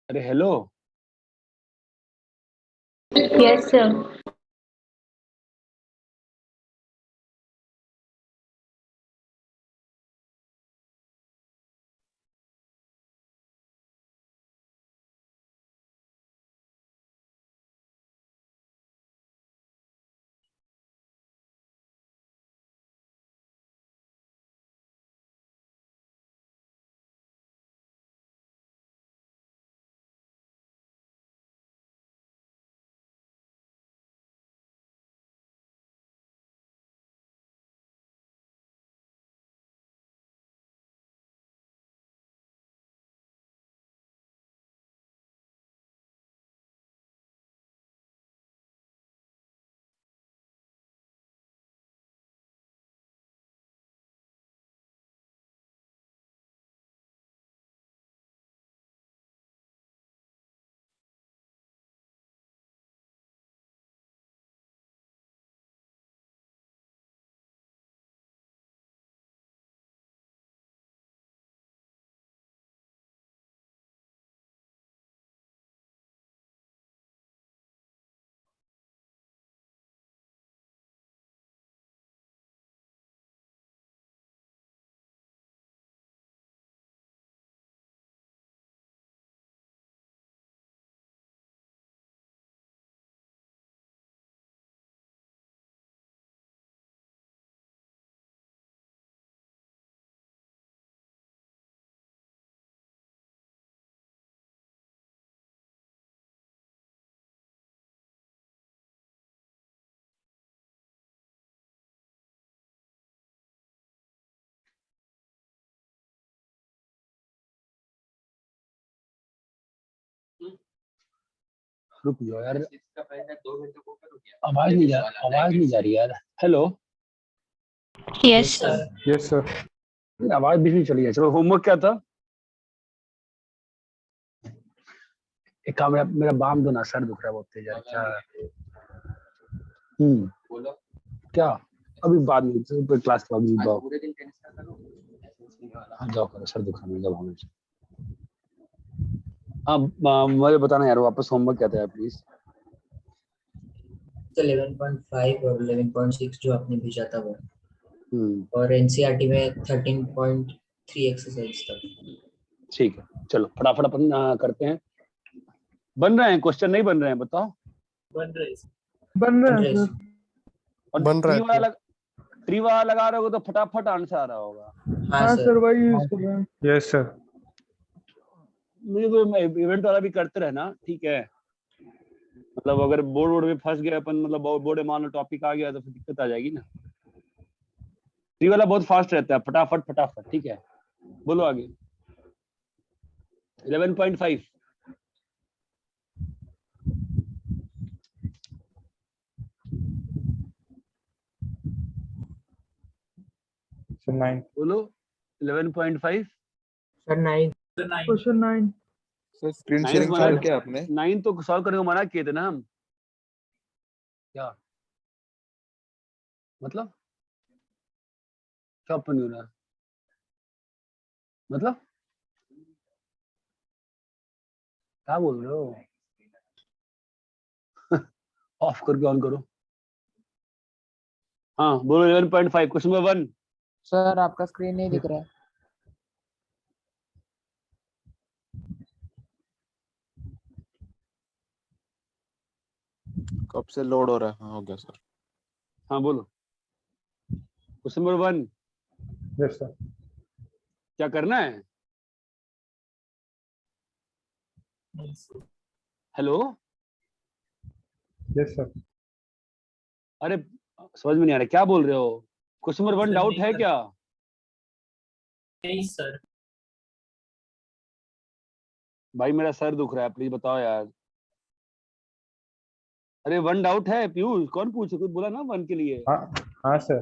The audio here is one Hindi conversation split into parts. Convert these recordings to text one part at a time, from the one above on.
अरे हेलो। Yes, sir. रुक जाओ यार, आवाज नहीं जा रही यार। Hello. Yes, sir. Yes sir. आवाज भी नहीं चली है। चलो, होमवर्क क्या था? एक काम, मेरा बाम दो ना, सर दुख रहा है बहुत तेज यार। क्या? बोलो। क्या? अभी बाद में क्लास के बाद जाओ। हाँ जाओ करो, सर दुख रहा है जब हमें। हाँ, मुझे बताना यार, वापस होमवर्क क्या था यार प्लीज। तो 11.5 और 11.6 जो आपने भेजा था वो, हम्म, और एनसीईआरटी में 13.3 एक्सरसाइज तक। ठीक है, चलो फटाफट अपन करते हैं। बन रहे हैं क्वेश्चन, नहीं बन रहे हैं बताओ? बन रहे बन रहा है हैं सर। और बन रहा है ट्री वाला लगा रहे हो तो फटाफट आंसर आ रहा होगा। हाँ हाँ सर। सर वही यस सर। मुझे तो इवेंट वाला भी करते रहना, ठीक है? मतलब अगर बोर्ड में फंस गए अपन, मतलब बोर्ड में मान लो टॉपिक आ गया तो फिर दिक्कत आ जाएगी ना। ट्री वाला बहुत फास्ट रहता है, फटाफट फटाफट, ठीक है? बोलो आगे। 11.5 सर 9 बोलो। 11.5 sir 9। Question 9 sir. Screen nine sharing मना चालू किया आपने? 9 तो सॉल्व करने को मना किए थे ना हम। क्या मतलब? क्या ओपन नहीं हो रहा? मतलब क्या बोल रहे हो? ऑफ करके ऑन करो। हाँ बोलो। 11.5 क्वेश्चन नंबर 1। सर आपका स्क्रीन नहीं दिख रहा है। कब से लोड हो रहा है? हाँ हो गया सर। हाँ बोलो। Question number 1 yes sir. क्या करना है? हेलो। Yes sir. अरे समझ में नहीं आ रहा, क्या बोल रहे हो? क्वेश्चन नंबर 1 डाउट है क्या? नहीं सर। भाई मेरा सर दुख रहा है, प्लीज बताओ यार। अरे 1 डाउट है पीयूष, कौन पूछे? कुछ बोला ना 1 के लिए? हाँ हाँ सर।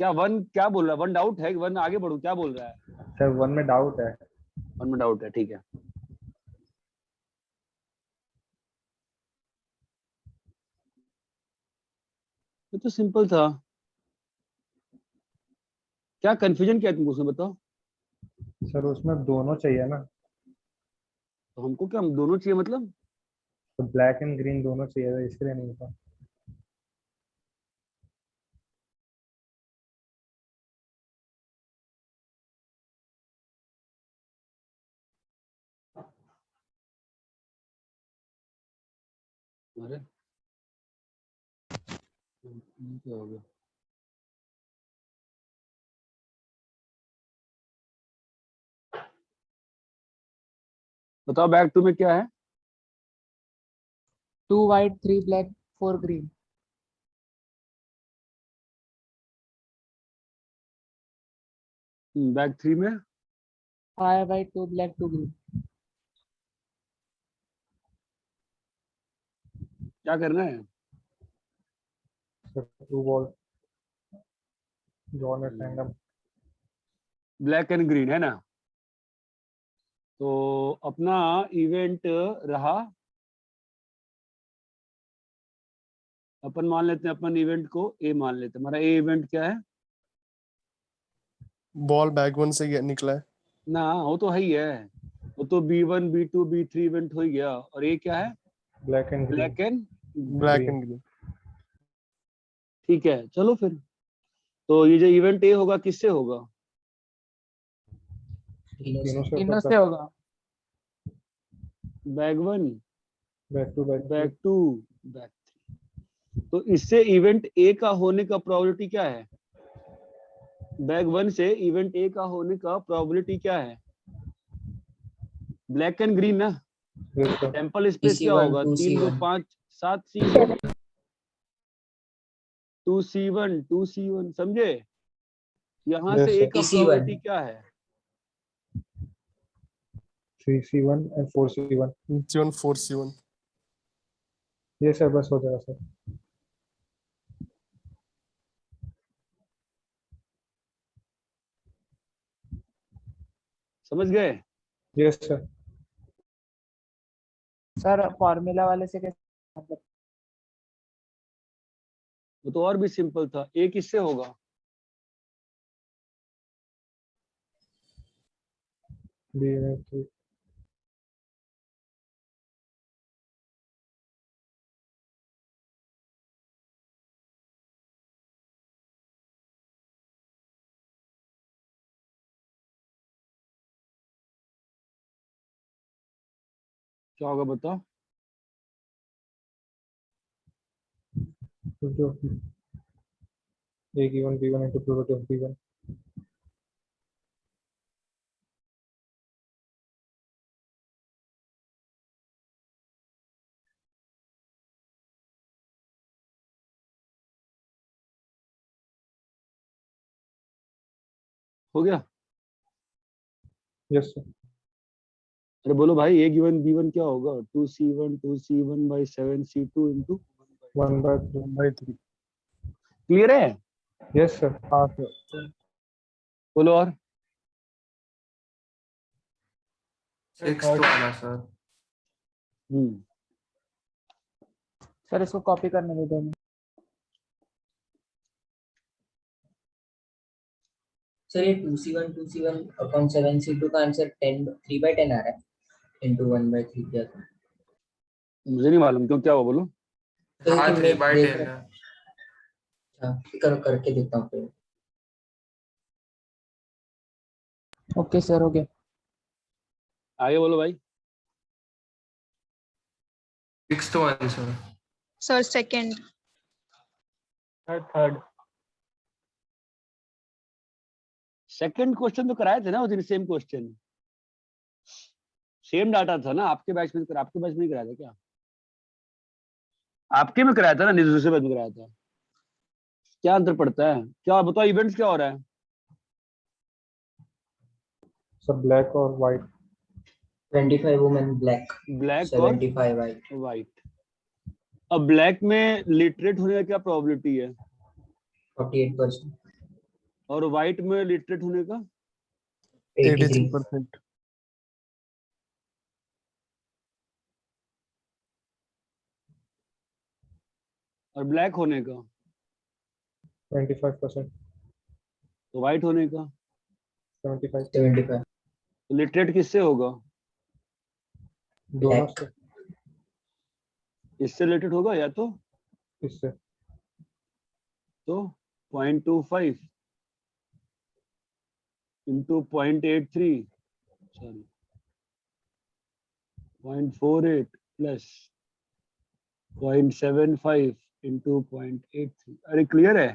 क्या 1 क्या बोल रहा है? 1 डाउट है, 1 आगे बढ़ू, क्या बोल रहा है? सर 1 में डाउट है। 1 में डाउट है, ठीक है। ये तो सिंपल था। क्या कंफ्यूजन क्या है तुमको, उसमें बताओ। सर उसमें दोनों चाहिए ना। तो हमको क्या, हम दोनों चाहिए मतलब? तो ब्लैक एंड ग्रीन दोनों चाहिए था, इसलिए नहीं था। अरे ये क्या हो गया? बताओ बैक टू में क्या है? 2 white 3 black 4 green। Back three में 5 white 2 black 2 green। क्या करना है? Sir 2 ball drawn at random. Black and green है ना? तो अपना इवेंट रहा, अपन मान लेते हैं, अपन इवेंट को ए मान लेते हैं। हमारा ए इवेंट क्या है बॉल बैग वन से निकला है। ना? वो तो है ही है, वो तो B1 B2 B3 इवेंट हो ही गया। और ये क्या है? Black and green. Black and black Green. And green. ठीक है, चलो फिर। तो ये जो इवेंट ए होगा किससे होगा? तीनों तीनों से से तीनों होता से है। होगा। Bag one, back two back back two, back three. तो इससे इवेंट ए का होने का प्रोबेबिलिटी क्या है? बैग वन से इवेंट ए का होने का प्रोबेबिलिटी क्या है? ब्लैक एंड ग्रीन ना? Yes sir. सैंपल स्पेस क्या 2C1 होगा? 3 2 2C1 5 7 C1 2C1 2C1, समझे? यहाँ Yes, से sir. ए का 3C1 प्रोबेबिलिटी क्या है? 3C1 and 4C1। C1 4C1। ये सर बस हो जाएगा सर। समझ गए? Yes sir. सर फॉर्मूला वाले से कैसे मतलब? वो तो और भी सिंपल था। ए किससे होगा? बी में 3। क्या होगा बताओ? A given B1 into probability of B1। हो गया? Yes sir. अरे बोलो भाई, ए गिवन B1 क्या होगा? 2C1 by 7C2 into 1/3। 1/3। Clear है? Yes sir. हाँ सर। बोलो और। 6th वाला सर। हम्म, सर इसको कॉपी करने दे देंगे। सर ये 2C1 अपॉन 7C2 का आंसर 3/10 आ रहा है इंटू 1/3 किया था। मुझे नहीं मालूम क्यों, क्या हुआ बोलो। तो हाँ मैं देख 3/10 रहा है। अच्छा करो करके देखता हूँ फिर। ओके सर हो गया। आगे बोलो भाई। 6th one sir. Sir, second. Third. Second question तो कराए थे ना उस दिन, सेम क्वेश्चन, सेम डाटा था ना। आपके बैच में नहीं कराया था क्या? आपके में कराया था ना, दूसरे बैच में कराया था। क्या अंतर पड़ता है? क्या बताओ, इवेंट्स क्या हो रहा है? सर ब्लैक और वाइट। 25 वुमेन ब्लैक ब्लैक और 75 वाइट। व्हाइट। अब ब्लैक में लिटरेट होने का क्या प्रोबेबिलिटी है? 48%। और व्हाइट में लिटरेट होने का? 83। 83%। और ब्लैक होने का? 25%। तो व्हाइट होने का? 75। 75। तो लिटरेट किससे होगा? दोनों Black. से, इससे रिलेटेड होगा या तो इससे 0.25 into 0.83, sorry, 0.48 plus 0.75 into 0.83। अरे क्लियर है?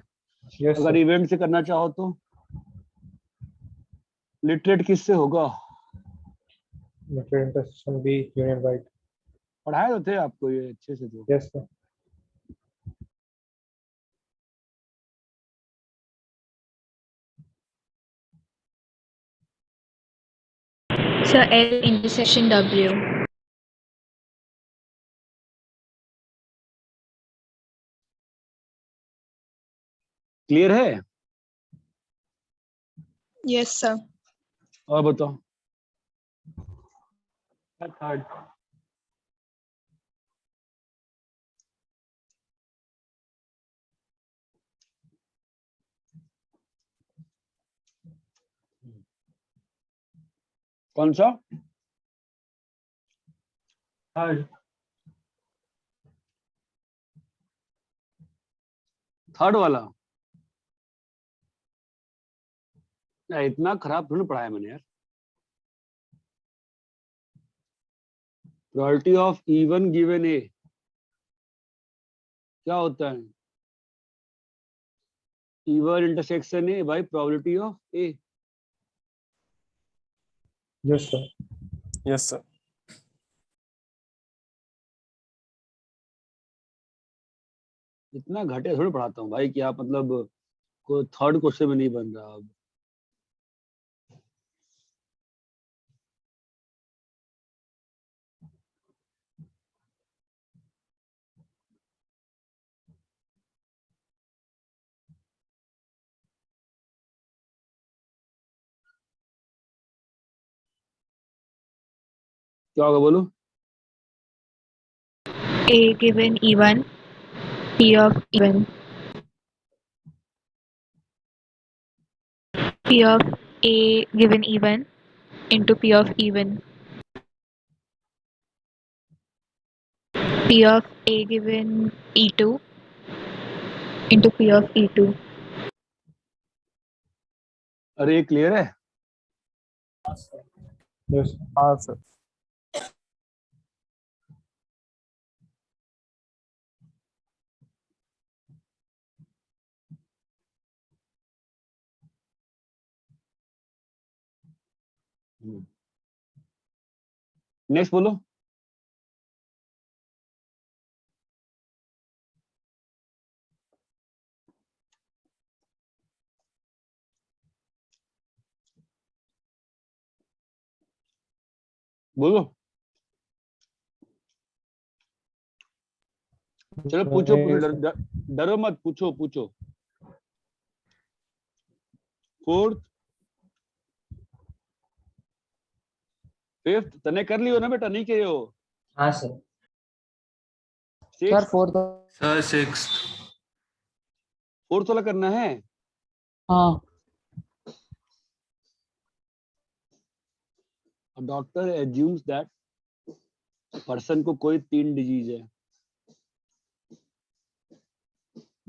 यस अगर सर। इवेंट से करना चाहो तो लिटरेट किससे होगा? मेटेरियल इंटरसेक्शन बी यूनियन राइट। पढ़ाए तो थे आपको ये अच्छे से तो। Yes sir. Sir, L intersection W. Clear है? Yes, sir. और बताओ। थर्ड कौन सा? थर्ड थर्ड वाला? यार इतना खराब थोड़ी पढ़ाया मैंने यार। प्रोबेबिलिटी ऑफ इवन गिवन ए क्या होता है? Even intersection A bye probability of A. Yes sir. Yes sir. इतना घटिया थोड़ी पढ़ाता हूँ भाई कि आप मतलब कोई थर्ड क्वेश्चन में नहीं बन रहा अब। क्या होगा बोलो? A given E1, P of even. P of A given even into P of even. P of A given E2 into P of E2. अरे ये क्लियर है? यस हाँ सर। नेक्स्ट बोलो। बोलो। चलो पूछो पूछो, डरो मत, पूछो पूछो। फोर्थ फिफ्थ तने कर लियो ना बेटा, नहीं किए हो? हाँ sir. Sir six fourth. Sir, sixth. Fourth वाला करना है। हाँ डॉक्टर एज्यूम्स दैट पर्सन को कोई 3 डिजीज है,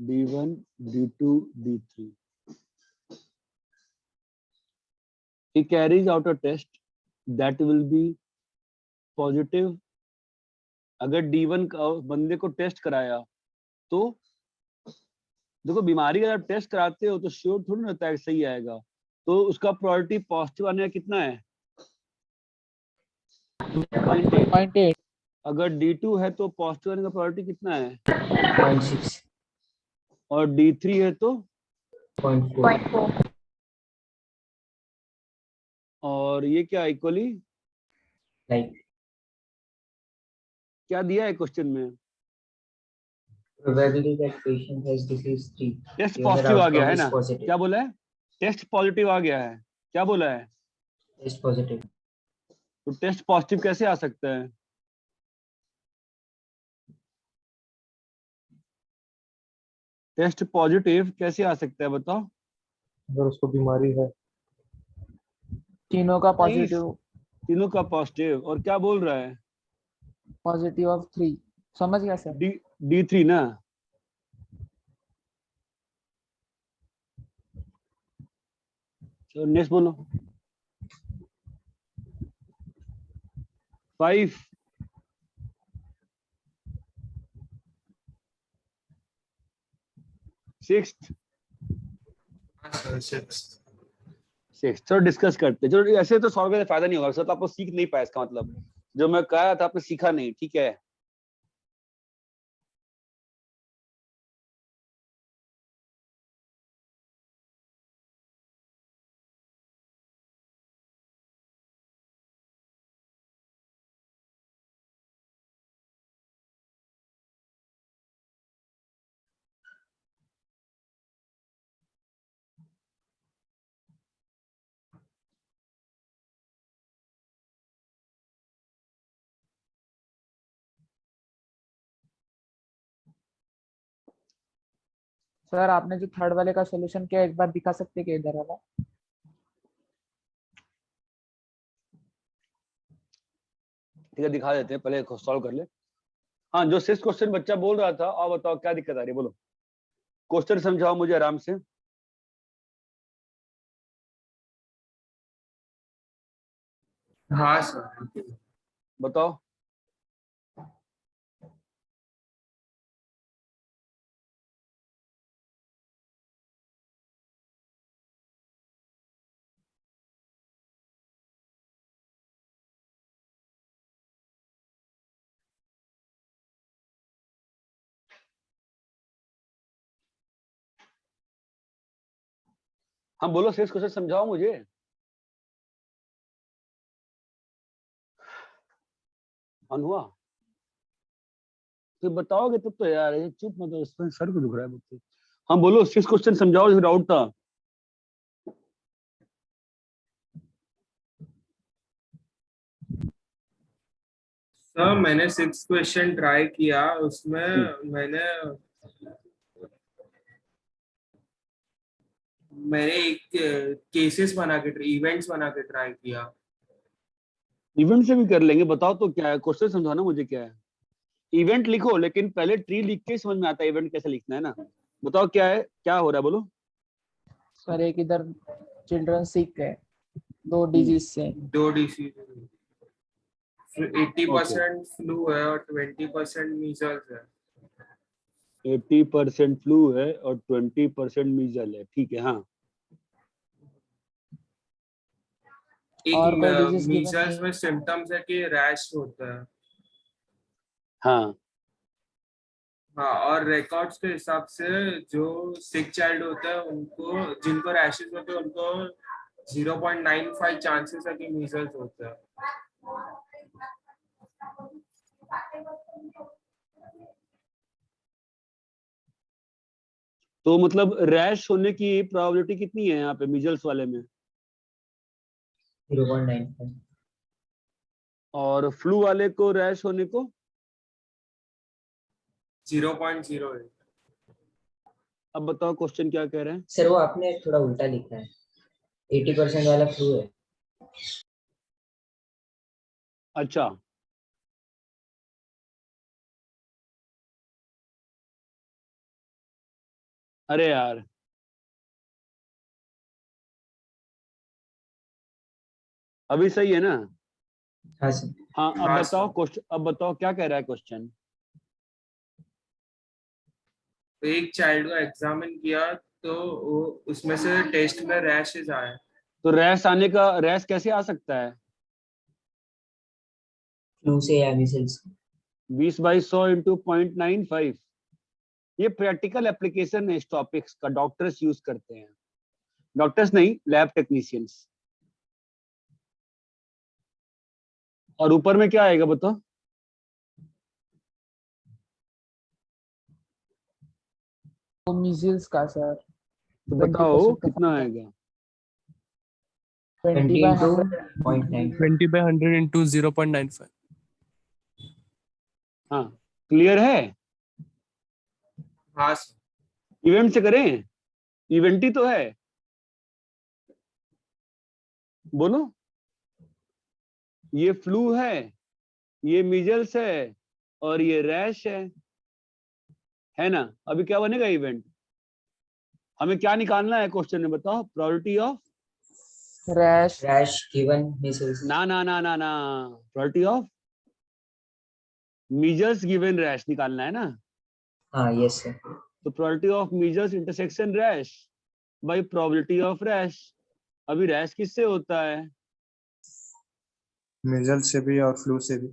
D1 D2 D3। he carries out a test that will be positive। अगर D1 का बंदे को टेस्ट कराया तो देखो, बीमारी का जब टेस्ट कराते हो तो श्योर थोड़ी ना होता है सही आएगा, तो उसका प्रोबेबिलिटी पॉजिटिव आने का कितना है? 0.8। 0.8। अगर D2 है तो पॉजिटिव आने का प्रोबेबिलिटी कितना है? 0.6. और D3 है तो 0.4. और ये क्या इक्वली Like क्या दिया है क्वेश्चन में? probability that patient has disease 3. Test Given that positive आ गया outcome है is ना? positive. क्या बोला है? टेस्ट पॉजिटिव आ गया है, क्या बोला है? Test positive. तो टेस्ट पॉजिटिव कैसे आ सकता है? टेस्ट पॉजिटिव कैसे आ सकता है बताओ? अगर उसको बीमारी है। तीनों का नहीं, पॉजिटिव। तीनों का पॉजिटिव। और क्या बोल रहा है? पॉजिटिव ऑफ 3 समझ गया सर। D3 ना। तो नेक्स्ट बोलो। 5 6 हाँ सर 6। 6 चलो डिस्कस करते हैं। चलो ऐसे तो सॉल्व करने से फायदा नहीं होगा सर, तो आपको सीख नहीं पाया, इसका मतलब जो मैं कहा था आपने सीखा नहीं, ठीक है। सर आपने जो थर्ड वाले का सॉल्यूशन किया एक बार दिखा सकते हैं क्या इधर वाला? ठीक है दिखा देते हैं, पहले सॉल्व कर ले। हाँ जो 6 क्वेश्चन बच्चा बोल रहा था, और बताओ क्या दिक्कत आ रही है, बोलो। क्वेश्चन समझाओ मुझे आराम से। हाँ सर। बताओ। हाँ बोलो, 6 क्वेश्चन समझाओ मुझे। ऑन हुआ? फिर बताओगे तब तो यार, ये चुप मत, इसमें सर को दुख रहा है मुझसे। हाँ बोलो, 6 क्वेश्चन समझाओ जो डाउट था। सर मैंने 6 क्वेश्चन ट्राई किया, उसमें मैंने एक केसेस बना के इवेंट्स बना के ट्राई किया। इवेंट से भी कर लेंगे, बताओ तो क्या है, क्वेश्चन समझाना मुझे क्या है। इवेंट लिखो, लेकिन पहले ट्री लिख के समझ में आता है इवेंट कैसे लिखना है ना। बताओ क्या है, क्या हो रहा है, बोलो। सर एक इधर चिल्ड्रन सीख गए 2 डिजीज से। 2 डिसीज, ओके 80% फ्लू है और 20% मीजल्स है। 80% फ्लू है और 20% मीजल है, ठीक है। हाँ और कोई एक डिजीज गिवन मीजल्स नहीं में है। सिम्टम्स है कि रैश होता है। हाँ हाँ, और रिकॉर्ड्स के हिसाब से जो सिक चाइल्ड होता है उनको, जिनको रैशेस होते हैं उनको 0.95 चांसेस है कि मीजल्स होता है। तो मतलब रैश होने की प्रोबेबिलिटी कितनी है यहाँ पे मीजल्स वाले में, 0.95। और फ्लू वाले को रैश होने को? 0.08। अब बताओ क्वेश्चन क्या कह रहे हैं। सर वो आपने थोड़ा उल्टा लिखा है, 80% वाला फ्लू है। अच्छा अरे यार, अभी सही है ना? हाँ सर। हाँ अब हाँ बताओ सर, क्वेश्चन, अब बताओ क्या कह रहा है क्वेश्चन। तो एक चाइल्ड को एग्जामिन किया तो उसमें से टेस्ट में रैशेस आए। तो रैश आने का, रैश कैसे आ सकता है? फ्लू से या मीजल्स। 20/100 इंटू 0.95। ये प्रैक्टिकल एप्लीकेशन है इस टॉपिक्स का, डॉक्टर्स यूज करते हैं, डॉक्टर्स नहीं, लैब टेक्नीशियंस। और ऊपर में क्या आएगा बताओ। तो मीजल्स का सर तो बताओ 20% का कितना फायदा। आएगा। 20 20 by into 100 0.95। 20/100 into 0.95। हाँ क्लियर है। हाँ सर। इवेंट से करें, इवेंट ही तो है, बोलो। ये फ्लू है, ये मीजल्स है और ये रैश है ना। अभी क्या बनेगा इवेंट, हमें क्या निकालना है क्वेश्चन में बताओ, probability of rash Rash given measles. ना ना ना ना ना, probability of measles given rash निकालना है ना। Yes sir. तो probability of measles intersection rash bye probability of rash. अभी रैश किससे होता है, मिजल्स से भी और फ्लू से भी।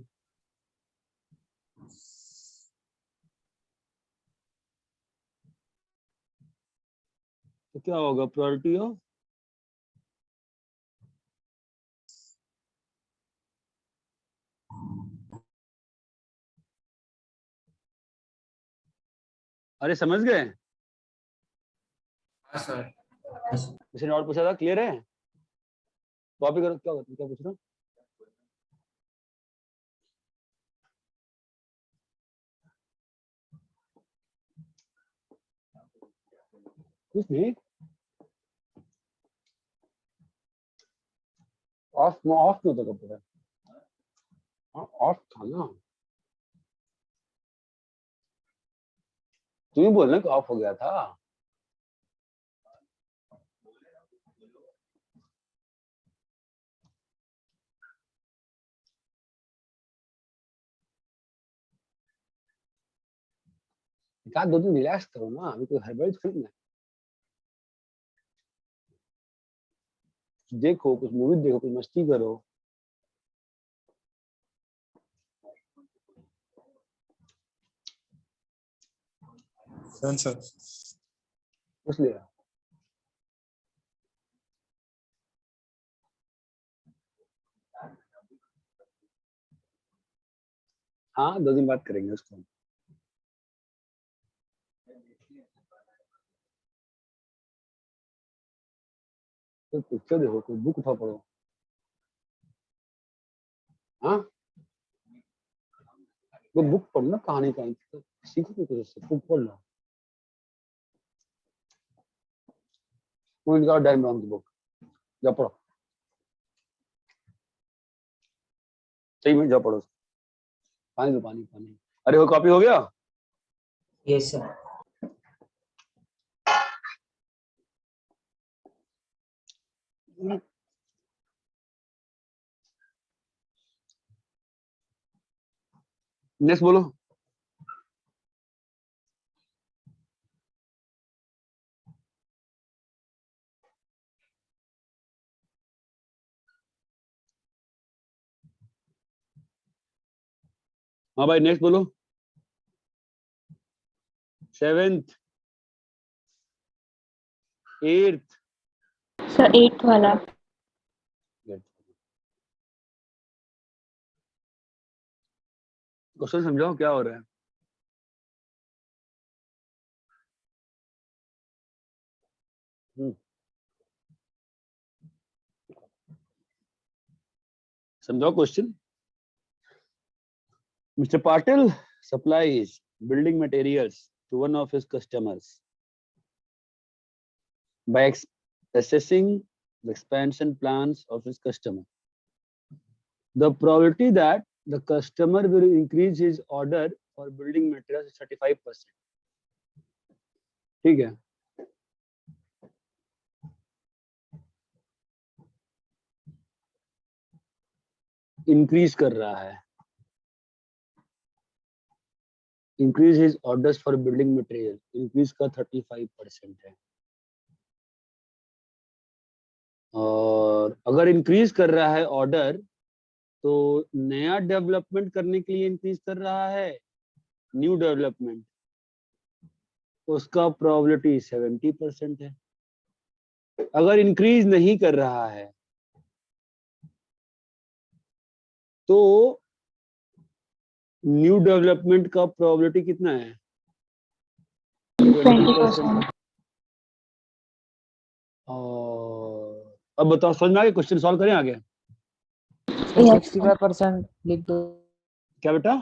तो क्या होगा प्रोबेबिलिटी ऑफ अरे समझ गए, हाँ सर। किसी ने और पूछा था, क्लियर है, कॉपी करो, क्या पूछ रहा हूँ। कुछ नहीं, ऑफ नहीं होता कंप्यूटर, ऑफ था ना, तू ही बोलना कि ऑफ हो गया था। क्या 2 दिन रिलैक्स करो ना, अभी कोई हड़बड़ी थोड़ी ना है। देखो कुछ मूवी देखो, कुछ मस्ती करो। सर इसलिए हाँ 2 दिन बात करेंगे उसको। तो पिक्चर देखो, कोई बुक उठा पढ़ो। हाँ वो बुक पढ़ना, कहानी का सीखो कुछ उससे, बुक पढ़ लो। वो निकालो डैन ब्राउन की बुक, जाओ पढ़ो, सही में जाओ पढ़ो। पानी दो, पानी पानी। अरे वो कॉपी हो गया। Yes sir. नेक्स्ट बोलो। हाँ भाई नेक्स्ट बोलो। 7th 8th सर 8th वाला। क्वेश्चन समझाओ क्या हो रहा है। समझाओ question. Mr. Patil supplies building materials to one of his customers. By assessing the expansion plans of his customer, the probability that the customer will increase his order for building materials is 35%. ठीक है, इंक्रीज कर रहा है, increase his orders for building material, increase का 35% है। और अगर इंक्रीज कर रहा है ऑर्डर, तो नया डेवलपमेंट करने के लिए इंक्रीज कर रहा है, न्यू डेवलपमेंट, उसका प्रोबेबिलिटी 70% है। अगर इंक्रीज नहीं कर रहा है तो न्यू डेवलपमेंट का प्रोबेबिलिटी कितना है, 20%। और अब बताओ समझ में आ गया, क्वेश्चन सॉल्व करें आगे। 65% लिख दो। क्या बेटा,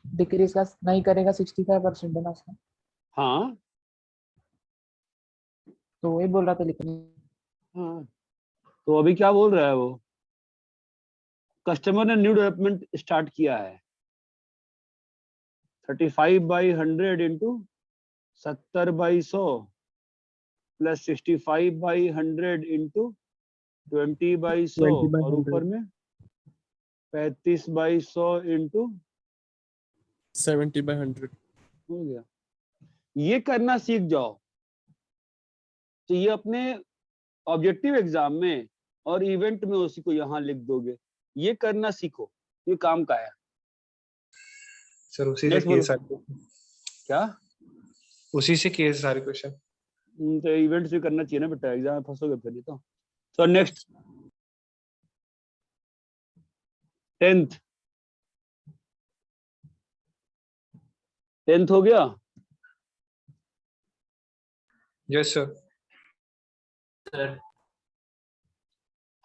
डिक्रीज का नहीं करेगा, 65% है ना उसका। हाँ तो वही बोल रहा था लिखने। हाँ, तो अभी क्या बोल रहा है वो, कस्टमर ने न्यू डेवलपमेंट स्टार्ट किया है, 35/100 इंटू 70/100 प्लस 65/100 इंटू 20/100 और ऊपर में 35/100 इंटू 70/100. हो गया। ये करना सीख जाओ तो ये अपने ऑब्जेक्टिव एग्जाम में और इवेंट में उसी को यहाँ लिख दोगे। ये करना सीखो, ये काम का है। सर उसी से Next किए बोलो। सारे क्या उसी से किए सारे क्वेश्चन। तो इवेंट से करना चाहिए ना बेटा, एग्जाम में फंसोगे फिर नहीं तो। सो नेक्स्ट 10th हो गया। Yes sir.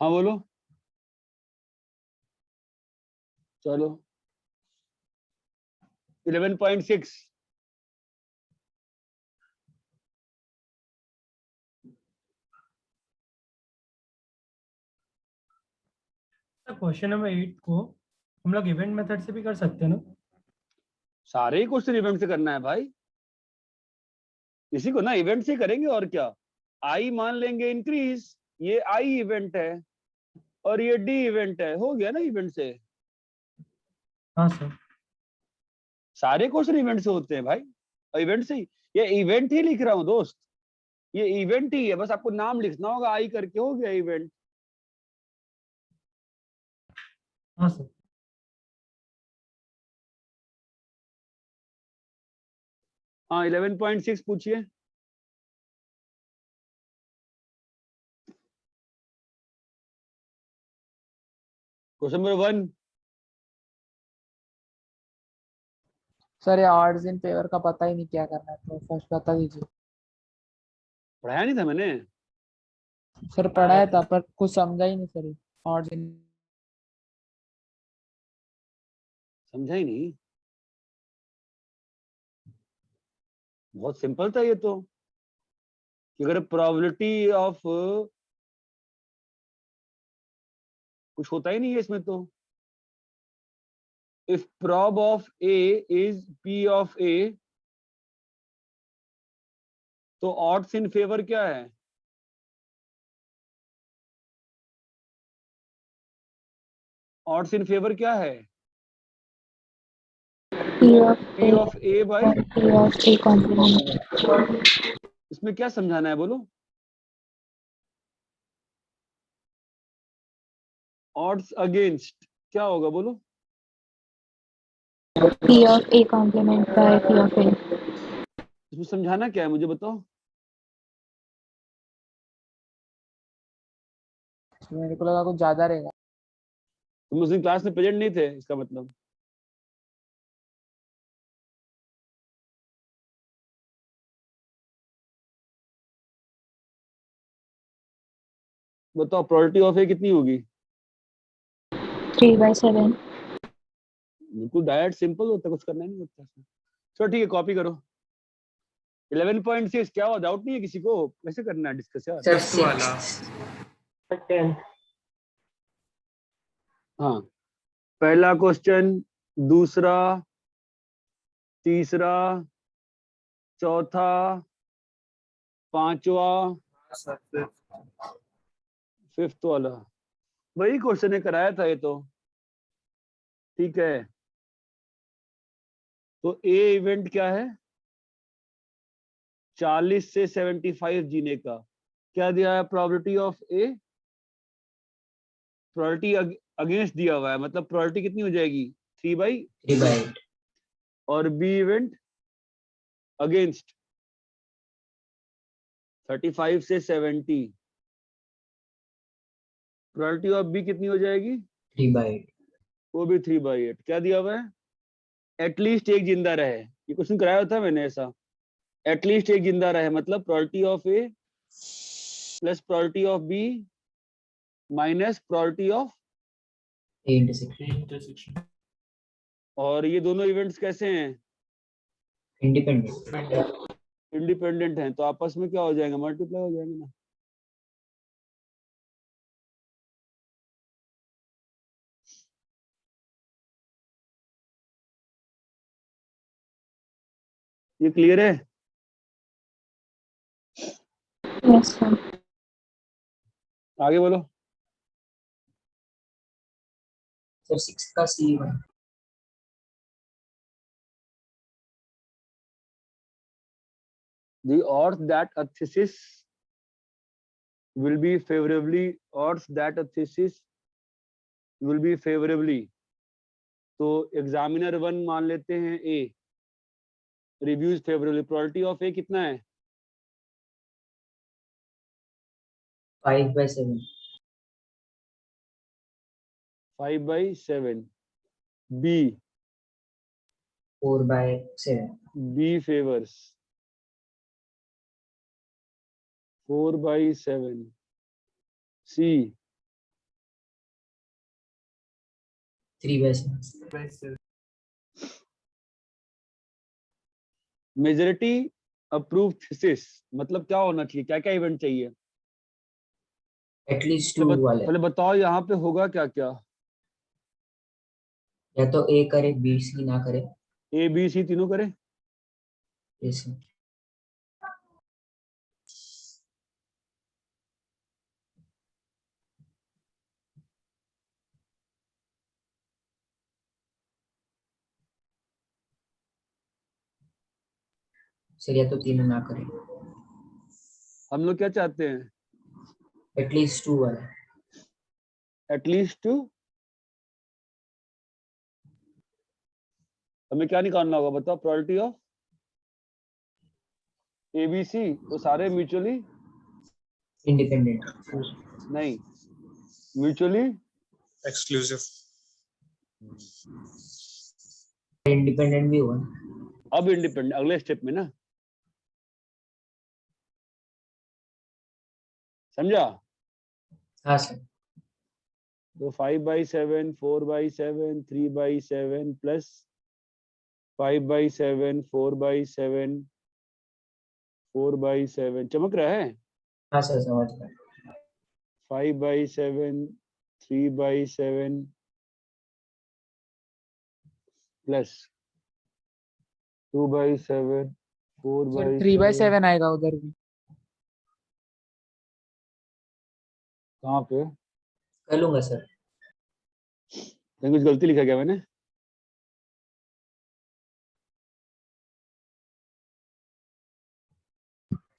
हाँ बोलो। चलो 11.6 क्वेश्चन नंबर 8 को हम लोग इवेंट मेथड से भी कर सकते हैं ना? सारे ही क्वेश्चन इवेंट से करना है भाई, इसी को ना इवेंट से करेंगे और क्या। आई मान लेंगे इंक्रीज, ये आई इवेंट है और ये डी इवेंट है, हो गया ना इवेंट से। हाँ सर। सारे क्वेश्चन इवेंट से होते हैं भाई, और इवेंट से ही ये इवेंट ही लिख रहा हूँ दोस्त, ये इवेंट ही है, बस आपको नाम लिखना होगा आई करके, हो गया इवेंट। हाँ सर। हाँ 11.6 पूछिए। Question number 1। सर ये ऑड्स इन फेवर का पता ही नहीं क्या करना है, तो फर्स्ट बता दीजिए। पढ़ाया नहीं था मैंने? सर पढ़ाया था पर कुछ समझा ही नहीं सर, ऑड्स इन। समझा ही नहीं? बहुत सिंपल था ये तो, कि अगर प्रोबेबिलिटी ऑफ कुछ होता ही नहीं है इसमें तो। If prob of A is P of A, तो odds in favor क्या है? odds in favor क्या है? P of P A of A by, और P of A complement. इसमें क्या समझाना है बोलो? odds against क्या होगा बोलो? P of A complement by P of A. इसमें समझाना क्या है मुझे बताओ? मेरे को लगा कुछ ज्यादा रहेगा। तुम उस दिन क्लास में प्रेजेंट नहीं थे इसका मतलब। बताओ प्रोबेबिलिटी ऑफ ए कितनी होगी? 3/7. बिल्कुल डायरेक्ट सिंपल होता है, कुछ करना ही नहीं होता इसमें। चलो ठीक है, कॉपी करो। 11.6 क्या हुआ, डाउट नहीं है किसी को? कैसे करना है डिस्कस यार? सर फर्स्ट वाला। 10. हाँ, पहला क्वेश्चन, दूसरा, तीसरा, चौथा, पांचवा, फिफ्थ वाला वही क्वेश्चन है, कराया था ये तो। ठीक है, तो ए इवेंट क्या है? 40 से 75 जीने का। क्या दिया है probability of A? Probability against दिया हुआ है, मतलब प्रोबेबिलिटी कितनी हो जाएगी? 3/8। और बी इवेंट अगेंस्ट 35 से 70, प्रोबेबिलिटी ऑफ बी कितनी हो जाएगी? 3/8। वो भी 3/8। क्या दिया हुआ है? एटलीस्ट एक जिंदा रहे, ये क्वेश्चन कराया था मैंने ऐसा। एटलीस्ट एक जिंदा रहे मतलब probability of A plus probability of B minus probability of, intersection और ये दोनों इवेंट्स कैसे हैं? इंडिपेंडेंट। इंडिपेंडेंट हैं, तो आपस में क्या हो जाएंगे? मल्टीप्लाई हो जाएंगे ना। ये क्लियर है? Yes, sir. आगे बोलो। सर 6 का C1 The odds that a thesis will be favorably, odds that a thesis will be favorably, तो एग्जामिनर 1 मान लेते हैं A, reviews favourably, probability of A कितना है? 5/7 5/7. B 4/7 B favors 4/7. C 3/7 majority approve thesis मतलब क्या होना चाहिए, क्या क्या इवेंट चाहिए? एटलीस्ट 2 वाले, पहले बताओ यहाँ पे होगा क्या क्या? या तो A करे B C ना करे। A B C तीनों करे? ऐसे सर या तो तीनों ना करे, हम लोग क्या चाहते हैं? एटलीस्ट 2 वाला। एटलीस्ट हमें क्या निकालना होगा बताओ? प्रोबेबिलिटी ऑफ ABC, वो सारे म्यूचुअली इंडिपेंडेंट नहीं, म्यूचुअली एक्सक्लूसिव। इंडिपेंडेंट भी हुआ। अब इंडिपेंडेंट अगले स्टेप में ना, समझा? हाँ सर। तो 5/7, 4/7, 3/7 प्लस 5/7, 4/7, 4/7 चमक रहा है? हाँ सर समझ गया। 5/7, 3/7 प्लस 2/7, सर 4/7 3/7 आएगा उधर भी। कहाँ पे? कर लूंगा सर। कहीं कुछ गलती लिखा क्या मैंने?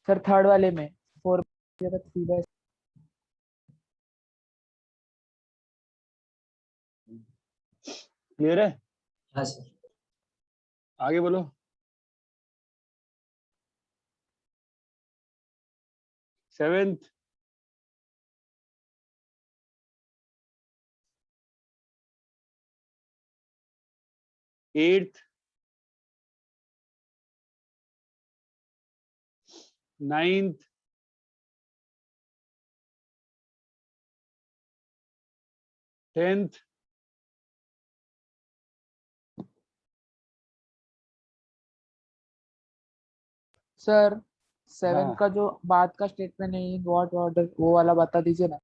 सर थर्ड वाले में 4/3/7 क्लियर है? हाँ सर। आगे बोलो। Seventh eighth ninth tenth sir 7 हाँ का जो बाद का स्टेटमेंट है व्हाट ऑर्डर वो वाला बता दीजिए ना।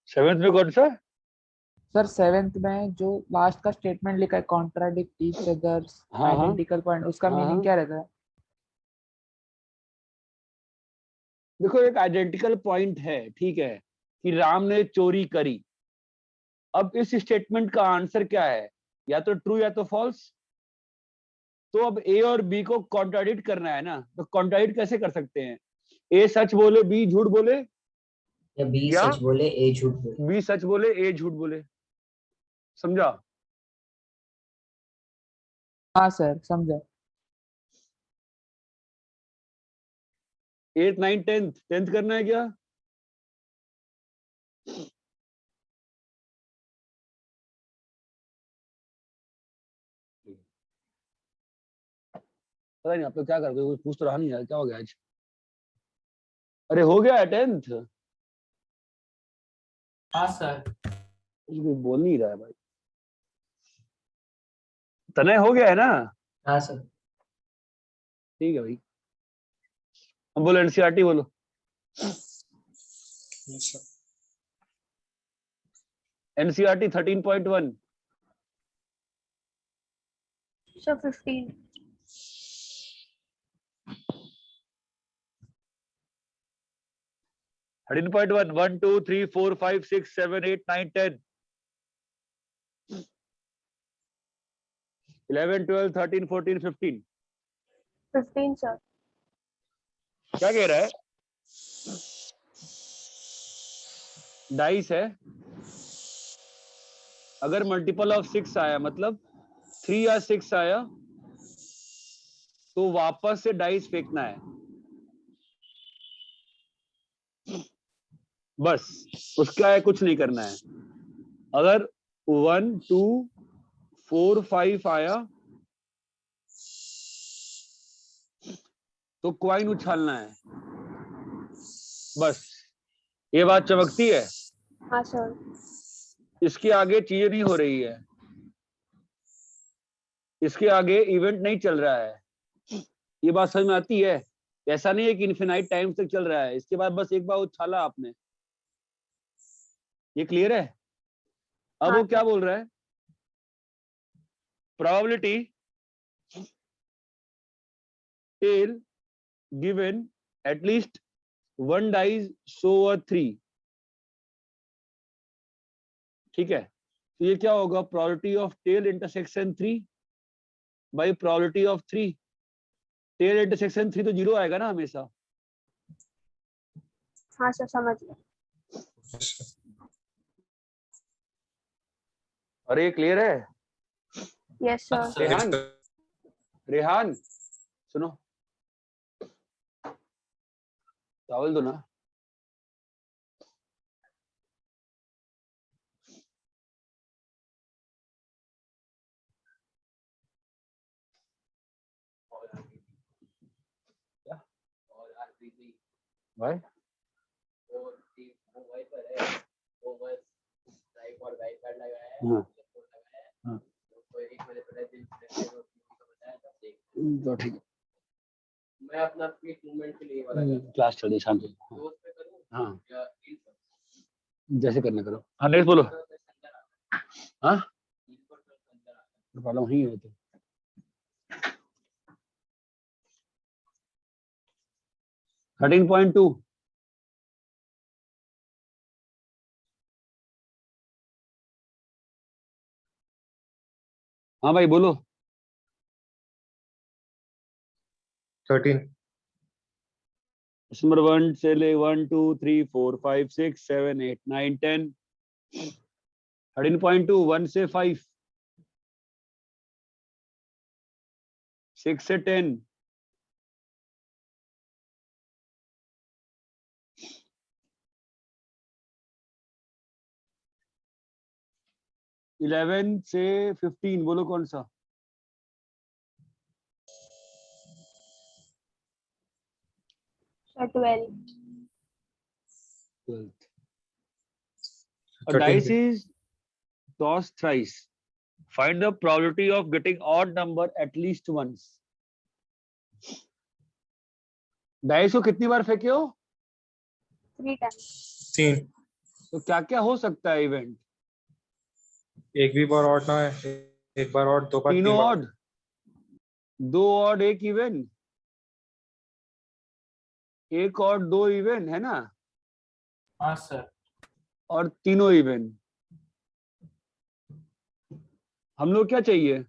सेवेंथ में कौन सा? सर 7th में जो लास्ट का स्टेटमेंट लिखा है कॉन्ट्राडिक्ट ईच अदर्स हाँ हाँ आइडेंटिकल पॉइंट, उसका हाँ मीनिंग हाँ क्या रहता है? देखो एक आइडेंटिकल पॉइंट है, ठीक है, कि राम ने चोरी करी। अब इस स्टेटमेंट का आंसर क्या है? या तो ट्रू या तो फॉल्स। तो अब ए और बी को कॉन्ट्राडिक्ट करना है ना, तो कॉन्ट्राडिक्ट कैसे कर सकते हैं? ए सच बोले बी झूठ बोले, या B या सच बोले A झूठ बोले। बी सच बोले ए झूठ बोले। समझा? हाँ सर समझा। 8th 9th 10th करना है क्या? पता नहीं आप लोग क्या कर रहे हो, कुछ पूछ तो रहा नहीं यार, क्या हो गया आज? अरे हो गया 10th? हाँ सर। कुछ कोई बोल नहीं रहा है भाई। तनय हो गया है ना? हाँ सर। ठीक है भाई, अब बोलो एनसीईआरटी बोलो। NCERT 13.1 So 15. 13.1 1 2 3 4 5 6 7 8 9 10 11 12 13 14 15 15 sir. क्या कह रहा है? डाइस है, अगर मल्टीपल ऑफ 6 आया मतलब 3 या 6 आया तो वापस से डाइस फेंकना है, बस उसका है, कुछ नहीं करना है। अगर 1 2 4 5 आया तो कॉइन उछालना है, बस। ये बात चमकती है? हाँ सर. इसके आगे चीजें नहीं हो रही है, इसके आगे इवेंट नहीं चल रहा है। ये बात समझ में आती है? ऐसा नहीं है कि इन्फिनाइट टाइम तक चल रहा है, इसके बाद बस एक बार उछाला आपने। ये क्लियर है? अब हाँ वो क्या बोल रहा है? Probability tail given at least one dies show a 3। ठीक है, तो ये क्या होगा? Probability of tail intersection 3 by probability of 3। Tail intersection 3 तो 0 आएगा ना हमेशा। हाँ सर, समझ गया. अरे ये क्लियर है? Yes sir. रेहान, रेहान सुनो, चावल दो ना। भाई हाँ हाँ तो ठीक है, मैं अपना पीक मूवमेंट के लिए क्लास चल रही शाम को। हाँ जैसे करना करो। हाँ नेक्स्ट बोलो। हाँ प्रॉब्लम ही है तो। थर्टीन पॉइंट टू हाँ भाई बोलो। 13. नंबर 1 से ले 1 2 3 4 5 6 7 8 9 10। 13.2 1 से 5 6 से 10 11 से 15 बोलो कौन सा? सर 12. 12th. A 13 dice पे. is tossed thrice. Find the probability of getting odd number at least once. Dice को कितनी बार फेंके हो? 3 times. 3. तो क्या क्या हो सकता है इवेंट? एक भी बार ऑड ना है, एक बार ऑड, दो बार, तीनों तीन बार. ऑड, दो ऑड एक इवेंट, एक और दो इवेंट है ना? हाँ सर. और तीनों इवेंट। हम लोग क्या चाहिए?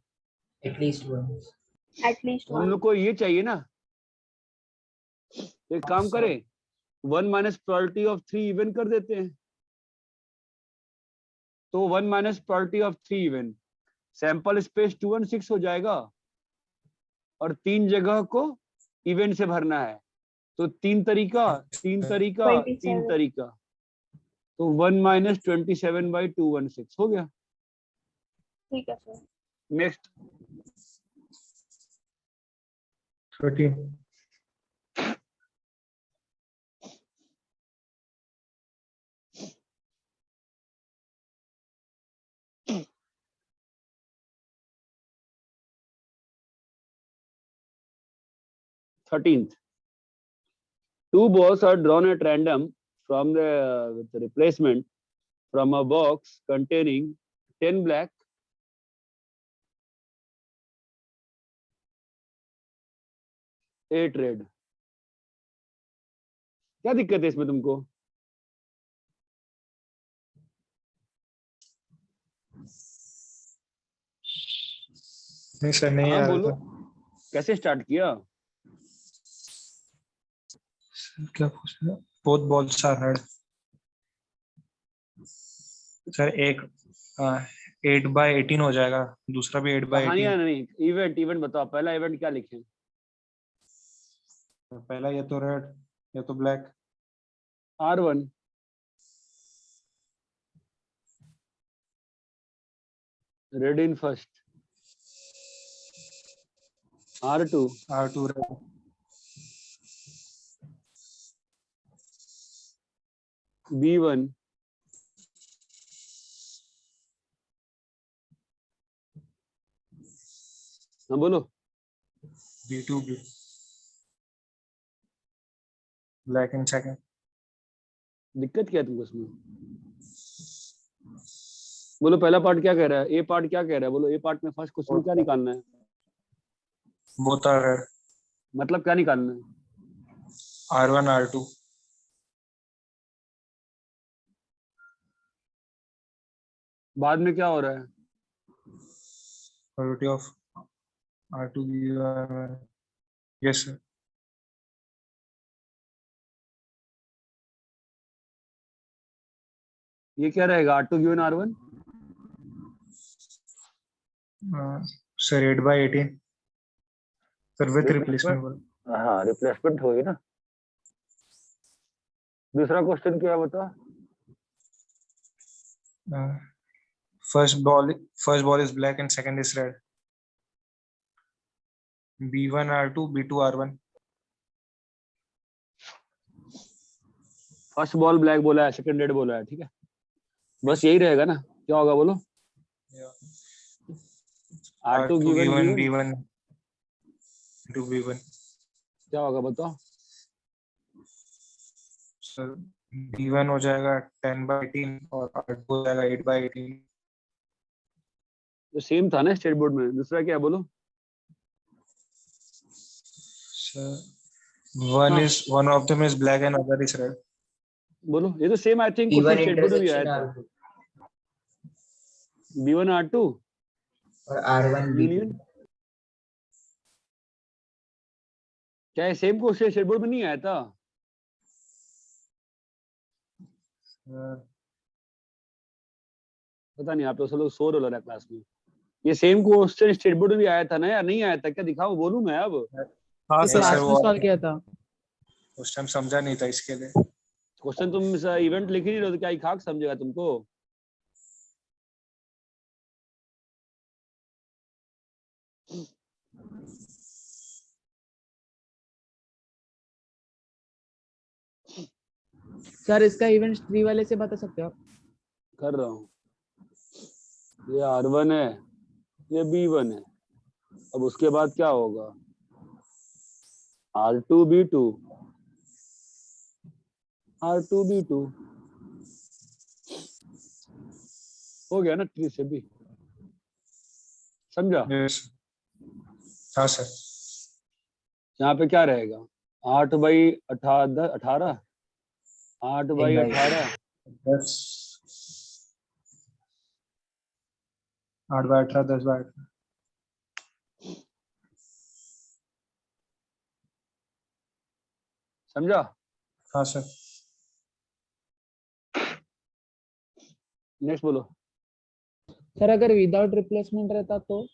At least one. At least हम one. लोग को ये चाहिए ना। एक काम करें, 1 माइनस प्रोबेबिलिटी ऑफ 3 इवेंट कर देते हैं। तो 1 minus probability of 3 event, sample space 216 हो जाएगा और 3 जगह को इवेंट से भरना है। तो 3 तरीका 3 तरीका 3 27. तरीका, तो 1 माइनस 27/216 हो गया। ठीक है sir. Next 13. Thirteenth. Two balls are drawn at random from the with the replacement from a box containing 10 black, 8 red. क्या दिक्कत है इसमें तुमको? नहीं सर, नहीं हाँ आ रहा बोलो, था। कैसे स्टार्ट किया? क्या पूछ रहे? Both balls are red. Sir एक 8/18 हो जाएगा, दूसरा भी 8/18। कहानियां नहीं, इवेंट इवेंट बताओ, पहला इवेंट क्या लिखे? पहला ये तो रेड, ये तो black. R1, red in first. R2, R2 red. B1, हाँ बोलो। B2 black in second. दिक्कत क्या है तुमको उसमें? बोलो पहला पार्ट क्या कह रहा है, ए पार्ट क्या कह रहा है, बोलो ए पार्ट में फर्स्ट क्वेश्चन क्या निकालना है, बोथ आर रेड। मतलब क्या निकालना है? R1 R2। बाद में क्या हो रहा है? Probability of R2 B1। Yes sir. ये क्या रहेगा, R2 given R1? Sir 8/18 sir with replacement. हाँ रिप्लेसमेंट होगी ना। दूसरा क्वेश्चन क्या है बता? First ball is black and second is red. B1 R2 B2 R1। First ball black बोला है, सेकंड रेड बोला है, ठीक है, बस यही रहेगा ना, क्या होगा बोलो? R2 given B1 to B1। क्या होगा बताओ? सर B1 हो जाएगा 10/18 और R2 हो जाएगा 8/18। तो सेम था ना स्टेट बोर्ड में, दूसरा क्या है बोलो? Sir one of them is black and other is red। बोलो, ये तो same I think P1 question state board में भी आया intersection था। R2 B1 R2 और R1 B2। यूनियन, क्या ये सेम क्वेश्चन स्टेट बोर्ड में नहीं आया था? पता नहीं, आप तो सब लोग सो रहे हो क्लास में। ये सेम क्वेश्चन स्टेट बोर्ड में भी आया था ना यार, नहीं आया था क्या? दिखाओ, बोलूं मैं अब? हाँ सर क्लास सर में वो सॉल्व किया था। उस टाइम समझा नहीं था इसके लिए। क्वेश्चन तुम इवेंट लिख ही नहीं रहे हो तो क्या ही खाक समझेगा तुमको? सर इसका इवेंट 3 वाले से बता सकते हो आप? कर रहा हूँ। ये R1 है, ये B1 है, अब उसके बाद क्या होगा? R2 B2, R2 B2 हो गया ना, ट्री से भी समझा? यस हाँ सर। यहाँ पे क्या रहेगा? 8/18 8/18 10 8/18 10/18। समझा? हाँ सर। नेक्स्ट बोलो। सर अगर विदाउट रिप्लेसमेंट रहता तो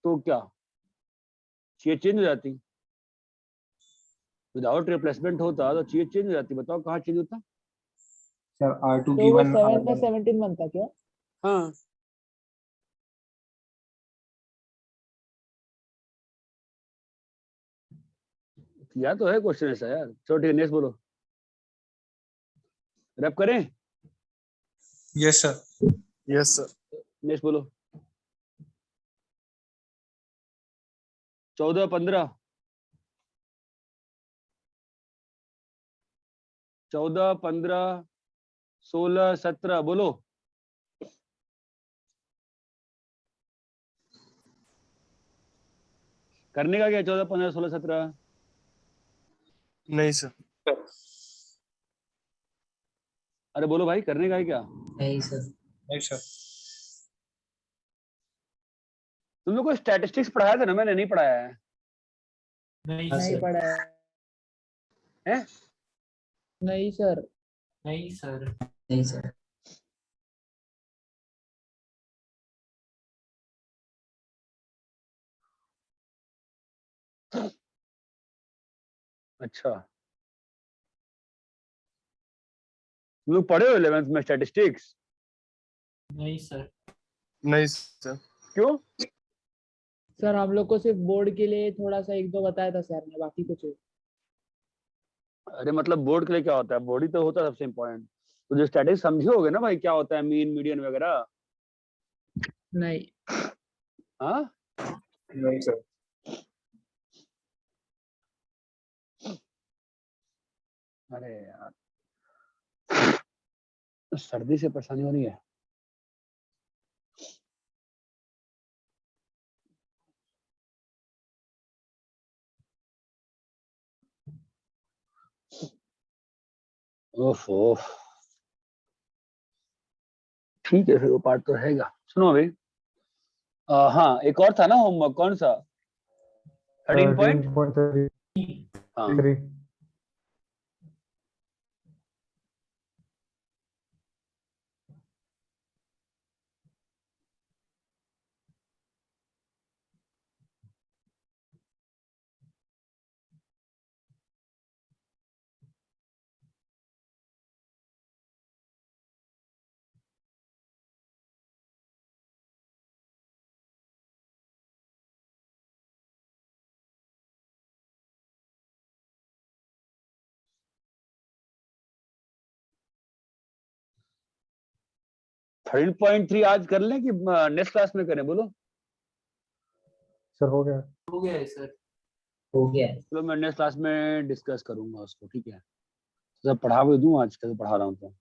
क्या चीज चेंज हो जाती? विदाउट रिप्लेसमेंट होता तो चीज चेंज हो जाती, बताओ कहाँ चेंज होता? सर R2 तो वो given 7/17 बनता क्या? हाँ या तो है क्वेश्चन ऐसा यार। चलो ठीक है, नेक्स्ट बोलो। रैप करें? Yes sir. Yes, sir. Next बोलो। 14/15 14/15 16/17 बोलो। करने का क्या 14/15 16/17? नहीं sir. अरे बोलो भाई, करने का है क्या? नहीं सर। नहीं सर। तुम लोग को स्टैटिस्टिक्स पढ़ाया था ना, मैंने नहीं पढ़ाया है। नहीं हाँ, नहीं सर। पढ़ा है। हैं? नहीं सर। नहीं सर। नहीं सर। अच्छा, तुम लोग पढ़े हो 11th में स्टैटिस्टिक्स? नहीं सर। नहीं सर। क्यों? सर हम लोग को सिर्फ बोर्ड के लिए थोड़ा सा एक दो बताया था सर ने, बाकी कुछ नहीं। अरे मतलब बोर्ड के लिए क्या होता है? बोर्ड ही तो होता है सबसे इम्पोर्टेंट। तो जो स्टैटिस्टिक्स समझे होगे ना भाई, क्या होता है मीन मीडियन वगैरह? नहीं। हाँ, नहीं सर। अरे यार सर्दी से परेशानी हो रही है। ओफ ओफ, ठीक है फिर वो पार्ट तो रहेगा। सुनो अभी, हाँ एक और था ना होमवर्क, कौन सा? 13 पॉइंट। 13.3। हाँ, थर्टीन पॉइंट थ्री आज कर लें कि नेक्स्ट क्लास में करें, बोलो? सर हो गया। हो गया है सर। हो गया है। चलो मैं नेक्स्ट क्लास में डिस्कस करूंगा उसको, ठीक है? सब पढ़ा भी दूं, आज कल पढ़ा रहा हूँ तो।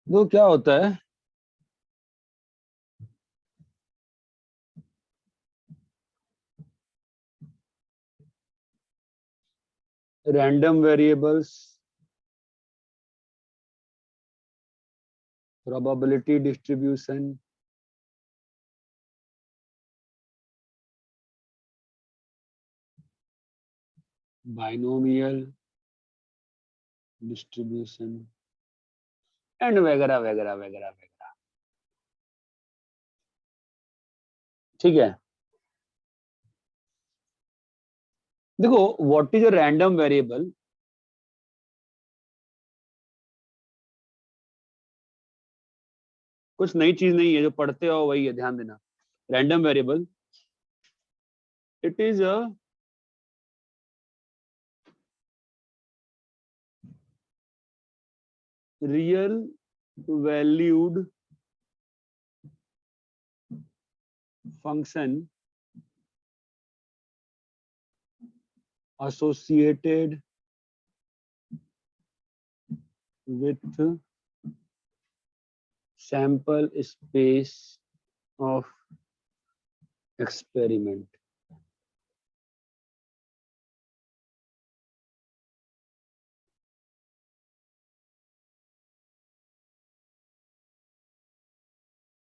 वो क्या होता है, random variables, probability distribution, binomial distribution and वगैरह वगैरह वगैरह वगैरह, ठीक है? देखो what is a random variable? कुछ नई चीज नहीं है, जो पढ़ते हो वही है, ध्यान देना। Random variable, it is a real valued function associated with sample space of experiment.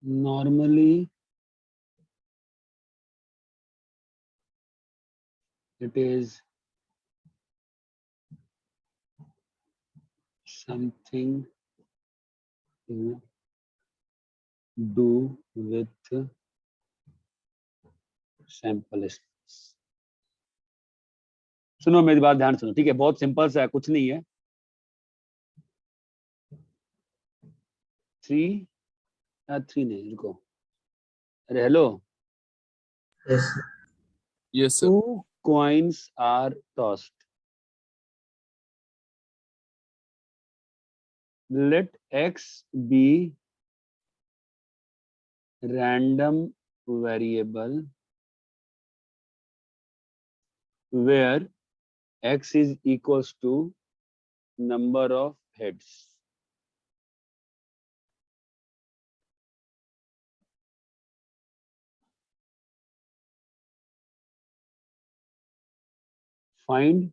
Normally it is something to do with sample space. सुनो मेरी बात ध्यान सुनो, ठीक है? बहुत सिंपल सा है, कुछ नहीं है। 3 नहीं, रुको, अरे hello. Yes. Yes sir. 2 coins are tossed. Let x be random variable where x is equals to number of heads. Find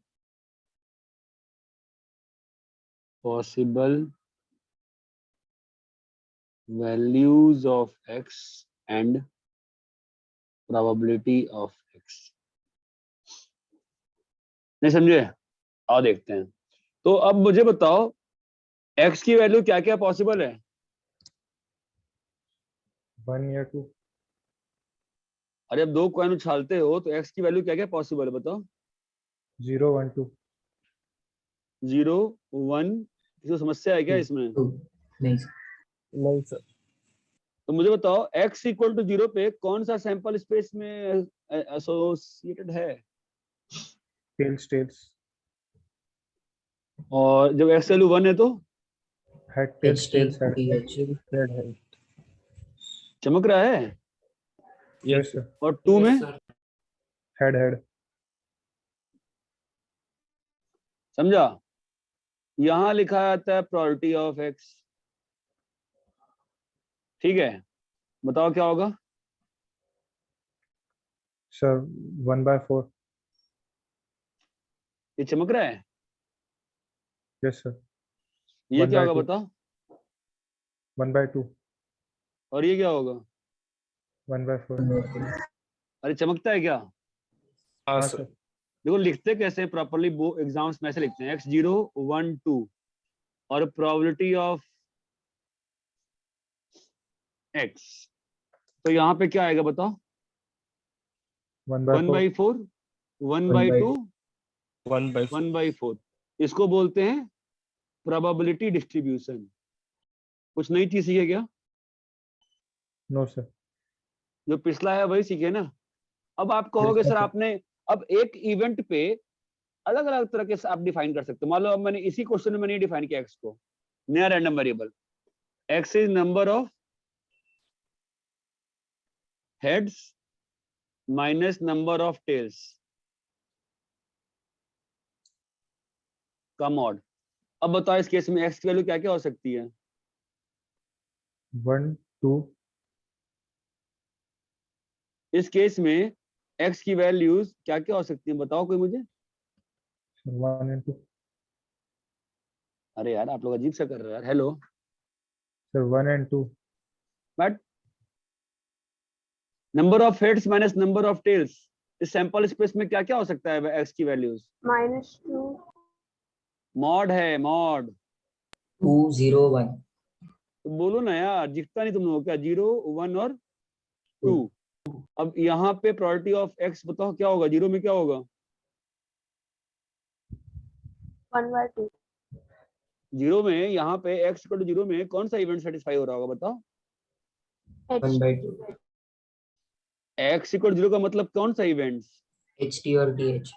possible values of x and probability of x। नहीं समझे? आओ देखते हैं। तो अब मुझे बताओ x की वैल्यू क्या क्या पॉसिबल है? 1 या 2। अरे अब 2 कॉइन उछालते हो तो x की वैल्यू क्या क्या पॉसिबल है बताओ? 0 1 2। 0 1। किसी समस्या है क्या इसमें? नहीं सर। नहीं सर। तो मुझे बताओ x इक्वल टू 0 पे कौन सा सैंपल स्पेस में एसोसिएटेड है? टेल्स। और जब x वैल्यू 1 है तो head HT, tails head. TH। Head है। चमक रहा है। Yes sir. और 2 में हेड। समझा? यहां लिखा जाता है प्रोबेबिलिटी ऑफ x। ठीक है, बताओ क्या होगा? सर 1/4। ये चमक रहा है। Yes sir. ये 1 क्या by होगा 2। बताओ? 1/2। और ये क्या होगा? 1/4। अरे चमकता है क्या? हाँ हाँ सर। सर। देखो लिखते कैसे प्रॉपरली, वो एग्जाम्स में ऐसे लिखते हैं x0 1 2 और प्रोबेबिलिटी ऑफ x। तो यहाँ पे क्या आएगा बताओ? 1/4। 1/4 1/2 1/4। 1/4। इसको बोलते हैं प्रोबेबिलिटी डिस्ट्रीब्यूशन। कुछ नई चीज सीखे क्या? No sir. जो पिछला है वही सीखे ना। अब आप कहोगे Yes, सर sir. आपने, अब एक इवेंट पे अलग अलग तरह के आप डिफाइन कर सकते हो। मान लो अब मैंने इसी क्वेश्चन में मैंने डिफाइन किया x को, नया random variable. x is number of heads minus number of tails का मॉड। अब बताओ इस केस में x की वैल्यू क्या क्या हो सकती है? 1 2। इस केस में x की वैल्यूज क्या क्या हो सकती है बताओ कोई मुझे। 1 and 2। अरे यार आप लोग अजीब सा कर रहे हो यार। Hello. Sir 1 and 2। But number of heads minus number of tails, इस सैंपल स्पेस में क्या क्या हो सकता है x की वैल्यूज? -2 मॉड है, मॉड। 2 0 1 तो बोलो ना यार, दिखता नहीं तुम लोगों को क्या? 0 1 और 2। 2 अब यहाँ पे प्रोबेबिलिटी ऑफ x बताओ क्या होगा? 0 में क्या होगा? 1/2 0 में यहाँ पे x इक्वल टू 0 में कौन सा इवेंट सेटिस्फाई हो रहा होगा बताओ? 1/2 x इक्वल टू 0 का मतलब कौन सा इवेंट? HT और TH।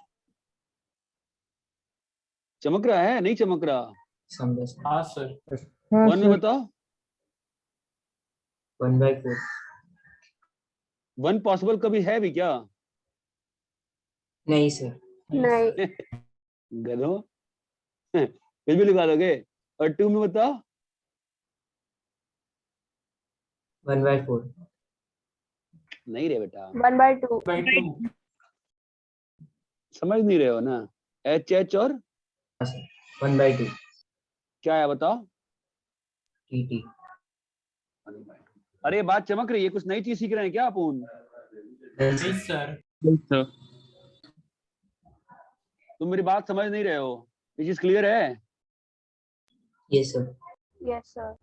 चमक रहा है नहीं चमक रहा? समझा सर। हाँ सर। हाँ 1 में सर। बताओ। 1/4 1 पॉसिबल कभी है भी क्या? नहीं सर। नहीं गधो। कुछ भी लिखा दोगे। और 2 में बताओ। 1/4 नहीं रे बेटा, 1/2 समझ नहीं रहे हो ना। h और 1/2 क्या है बताओ? TT। अरे बात चमक रही है, कुछ नई चीज सीख रहे हैं क्या अपन? नहीं सर। सर। तुम मेरी बात समझ नहीं रहे हो। ये चीज क्लियर है? Yes sir. Yes sir.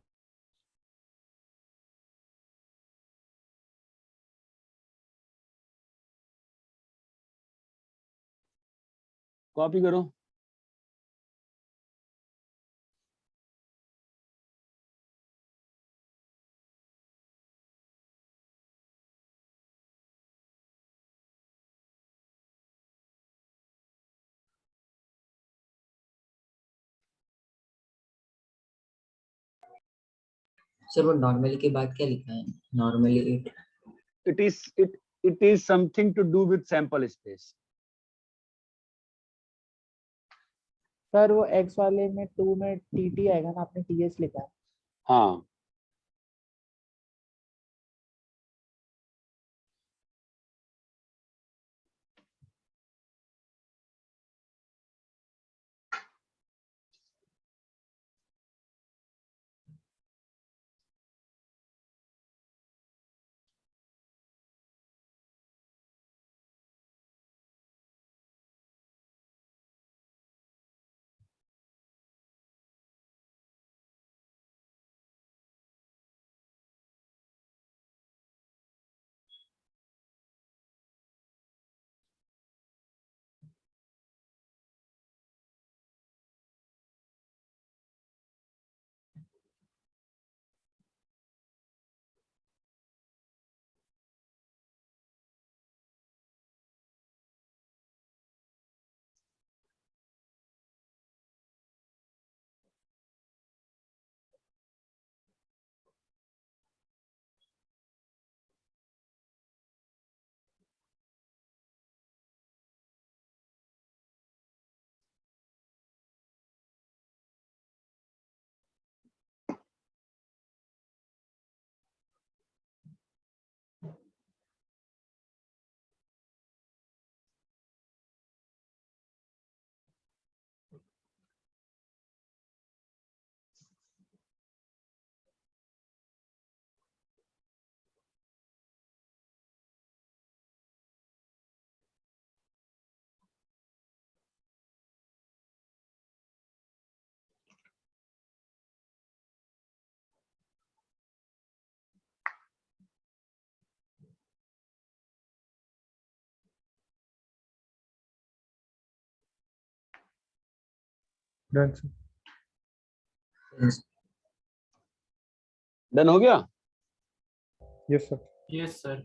Copy करो। सर वो नॉर्मली के बाद क्या लिखा है? Normally 8। it is something to do with sample space। Sir वो x वाले में 2 में tt आएगा ना, आपने ts लिखा है। हाँ डन सर। Yes. डन हो गया? Yes sir. Yes sir.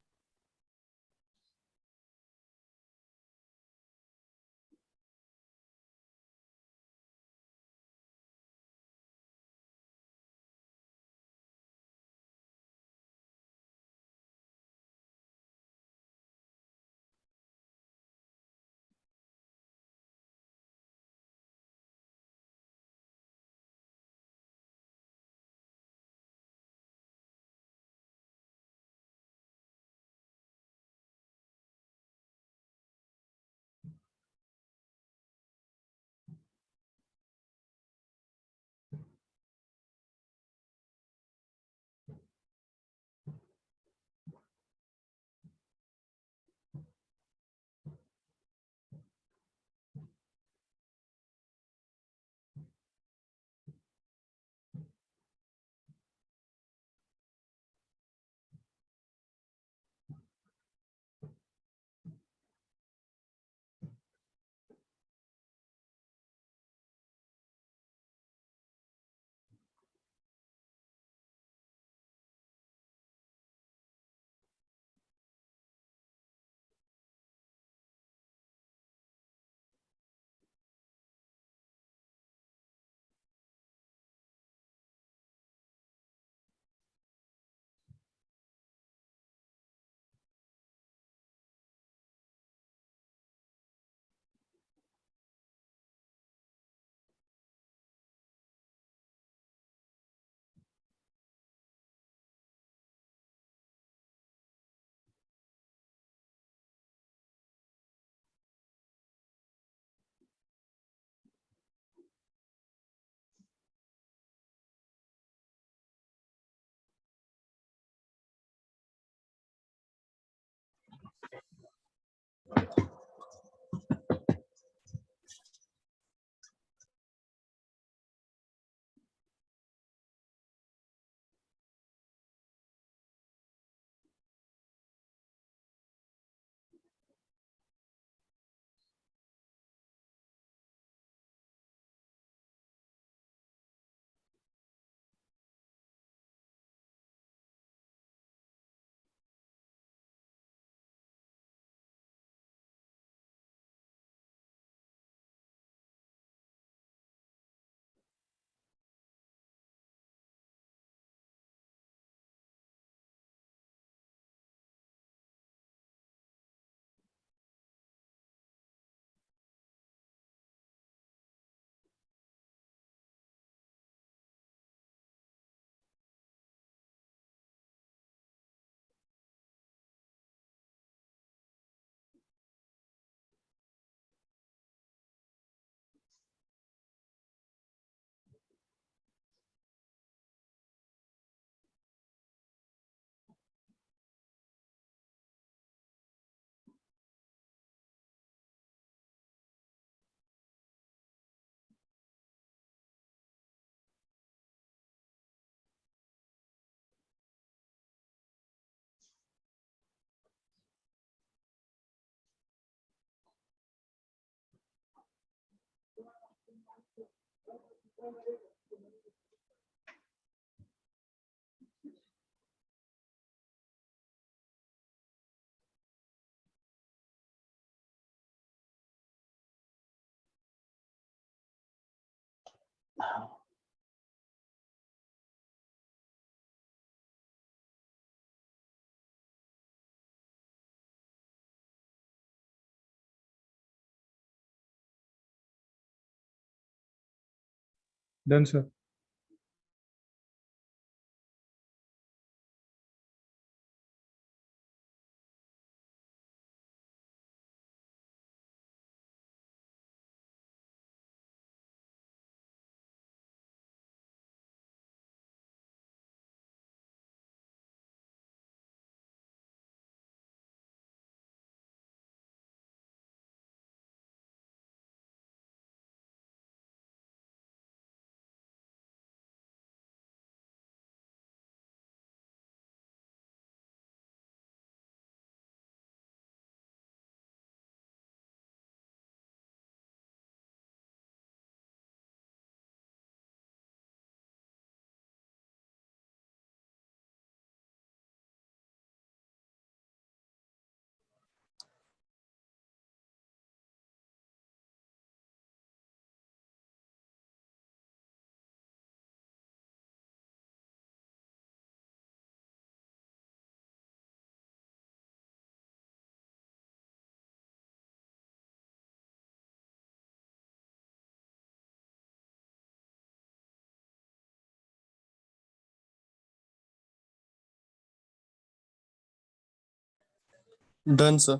Done sir. Done, sir.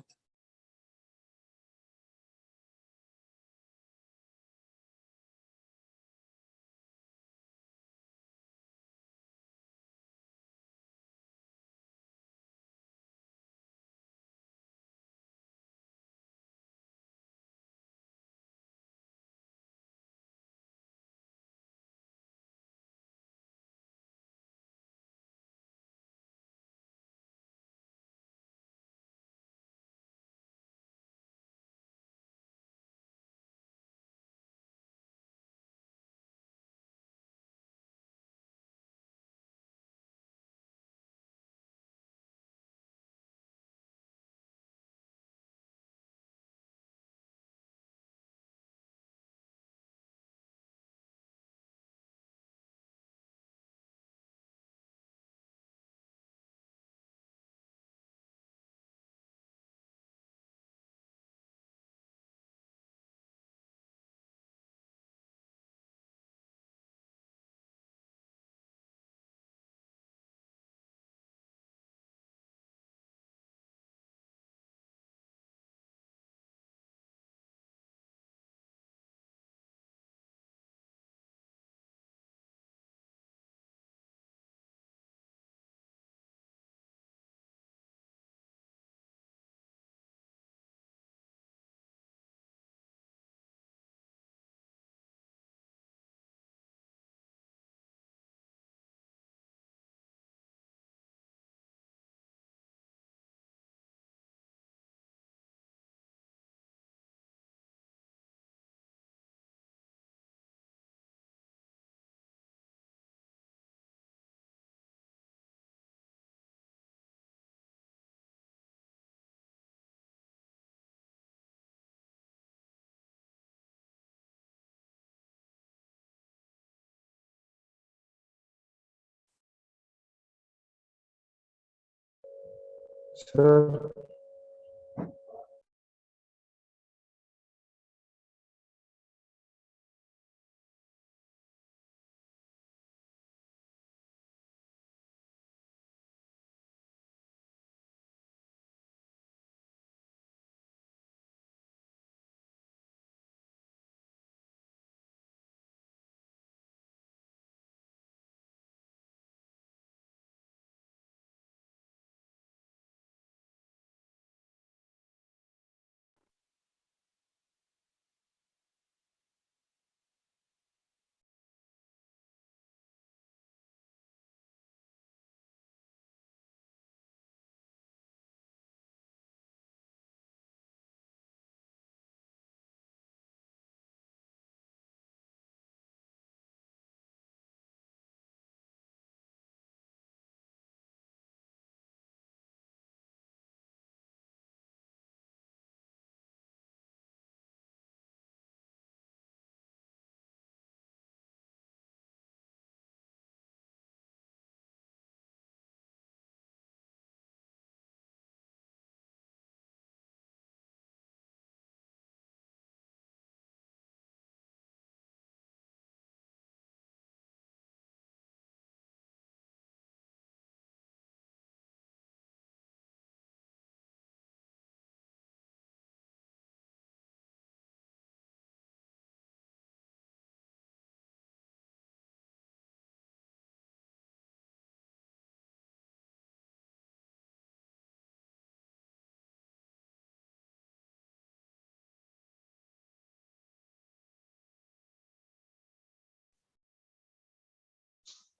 Sir,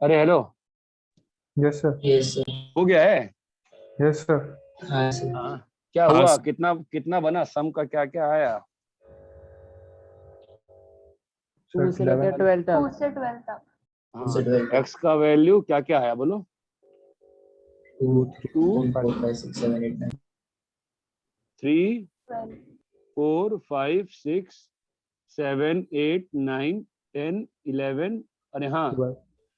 अरे hello, yes, sir. Yes, sir. हो गया है? Yes, sir. हाँ sir. हाँ, क्या हाँ, हुआ? sir. कितना कितना बना? सम का क्या क्या आया? टू Sir, से लेकर 11. 12 2 तक। से 12 तक। हाँ, से तो 12 एक्स का वैल्यू क्या क्या आया बोलो? 2, 3, 2, 4, 5, 6, 7, 8, 9. 3, 12. 4, 5, 6, 7, 8, 9, 10, 11। अरे हाँ, 12.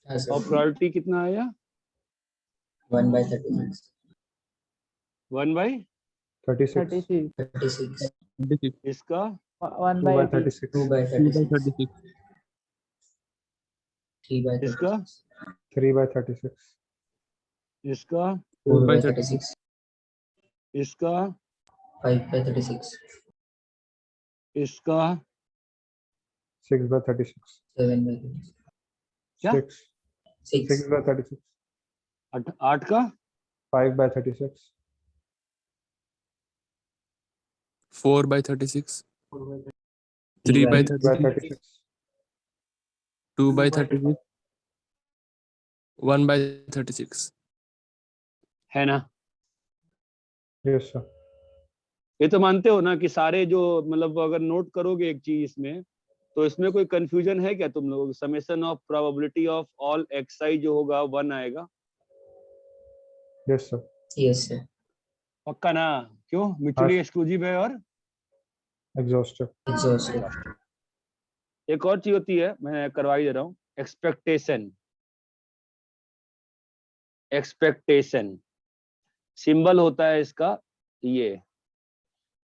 हाँ और sir. प्रोबेबिलिटी कितना आया? 1/36. 1 बाई 36. 36 36. 26. इसका 1 2 by by 18 36. 2/36. 3/36. इसका 3 by 36. इसका 4/36. इसका 5/36, इसका 6/36, 7/36, क्या 6, 6, 6/36, 8 का 5/36, 4/36, 3 by 3/36, 6/36. 2/36, 1/36. है ना? Yes, sir. ये तो मानते हो ना कि सारे जो मतलब अगर नोट करोगे एक चीज इसमें, तो इसमें कोई कंफ्यूजन है क्या तुम लोगों को? Summation of probability of all xi जो होगा 1 आएगा। Yes, sir. yes sir, पक्का ना? क्यों? म्यूचुअली एक्सक्लूसिव है और Exhaustive. exhaustive, एक और चीज होती है, मैं करवा ही दे रहा हूँ, एक्सपेक्टेशन। एक्सपेक्टेशन सिंबल होता है इसका ये,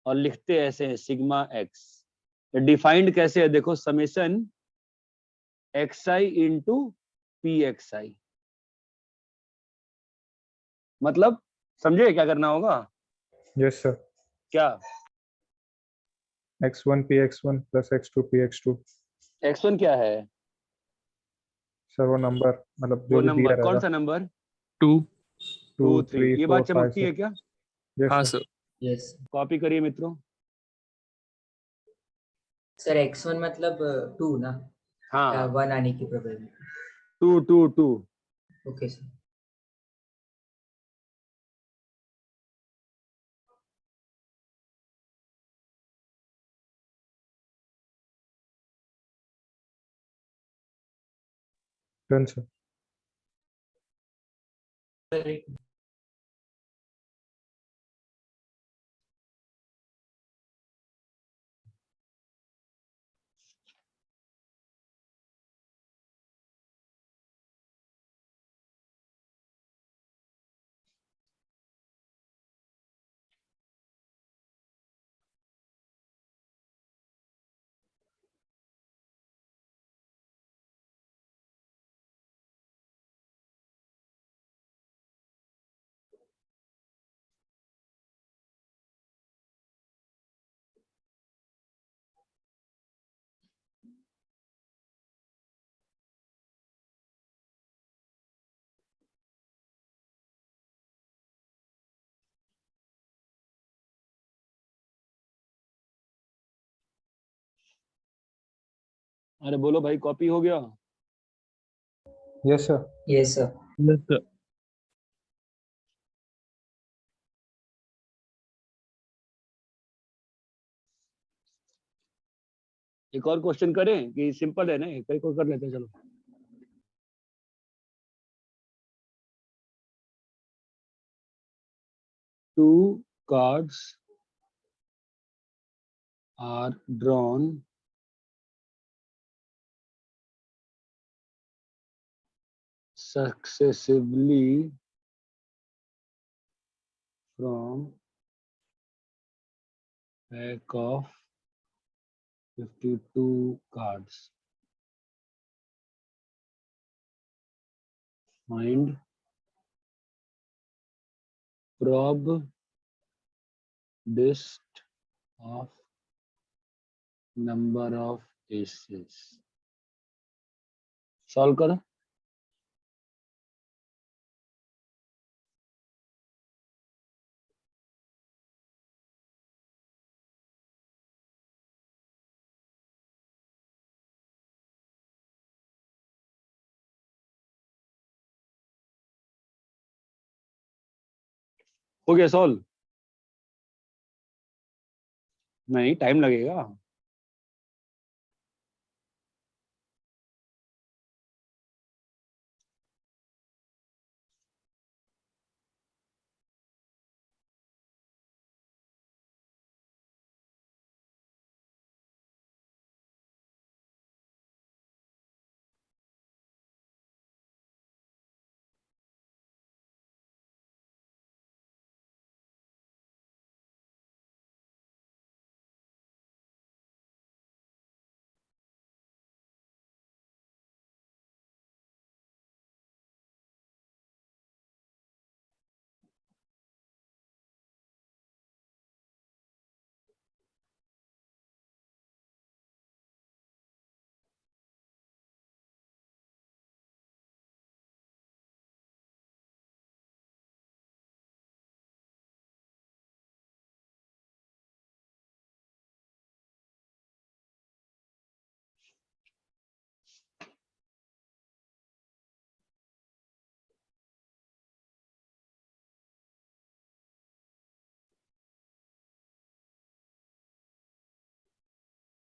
और लिखते ऐसे हैं सिग्मा एक्स। डिफाइंड कैसे है देखो, समेशन xi इंटू pxi। मतलब समझे क्या करना होगा? Yes, sir. क्या? X1 Px1 plus X2 Px2. x1 क्या है? सर वो नंबर मतलब वो जो भी दिया नंबर कौन रहेगा सा नंबर? 2. 2 2 3। 3 ये 4 बात 5 चमकती है 6. क्या? Yes, हाँ sir. सर. yes कॉपी करिए मित्रों। sir, x1 मतलब 2 ना, हाँ 1 आने की probability, 2 2 2। okay sir, Done, sir. अरे बोलो भाई, कॉपी हो गया? Yes, sir. yes sir, Yes, sir. एक और क्वेश्चन करें कि सिंपल है ना, एक और कर लेते हैं चलो। Two cards are drawn successively from pack of 52 cards. Find prob list of number of aces. Solve करो। हो गया सॉल्व? नहीं, टाइम लगेगा।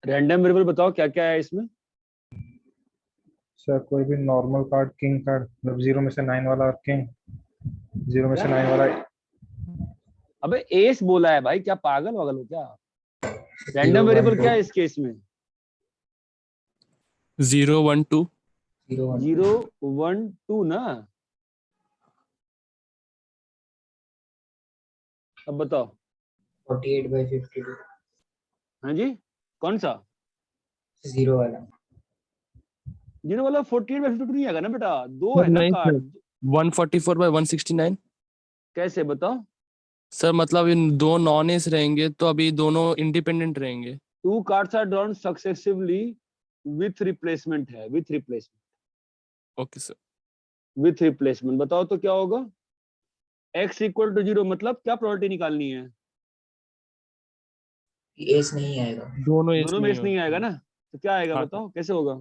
रैंडम वेरिएबल बताओ क्या क्या है इसमें। सर कोई भी नॉर्मल कार्ड, किंग कार्ड, मतलब 0 में से 9 वाला किंग, 0 में से 9 वाला। अबे एस बोला है भाई, क्या पागल वागल हो क्या? 0 रैंडम 1 वेरिएबल 2 क्या है इस केस में? 0 1 2 0 1 0 1 2 ना। अब बताओ। 48/52 हाँ जी, कौन सा? 0 वाला। 0 वाला 48/52 नहीं आएगा ना बेटा, दो सर है ना नहीं सर, कार्ड। 144/169। कैसे बताओ? सर मतलब इन दो नॉन एस रहेंगे तो अभी दोनों इंडिपेंडेंट रहेंगे। 2 cards are drawn successively with replacement है, with replacement. Okay sir. With replacement बताओ तो क्या होगा? x इक्वल टू 0 मतलब क्या प्रोबेबिलिटी निकालनी है? एस नहीं आएगा। दोनों एस दोनों में नहीं s नहीं आएगा ना, तो क्या आएगा हाँ बताओ कैसे होगा?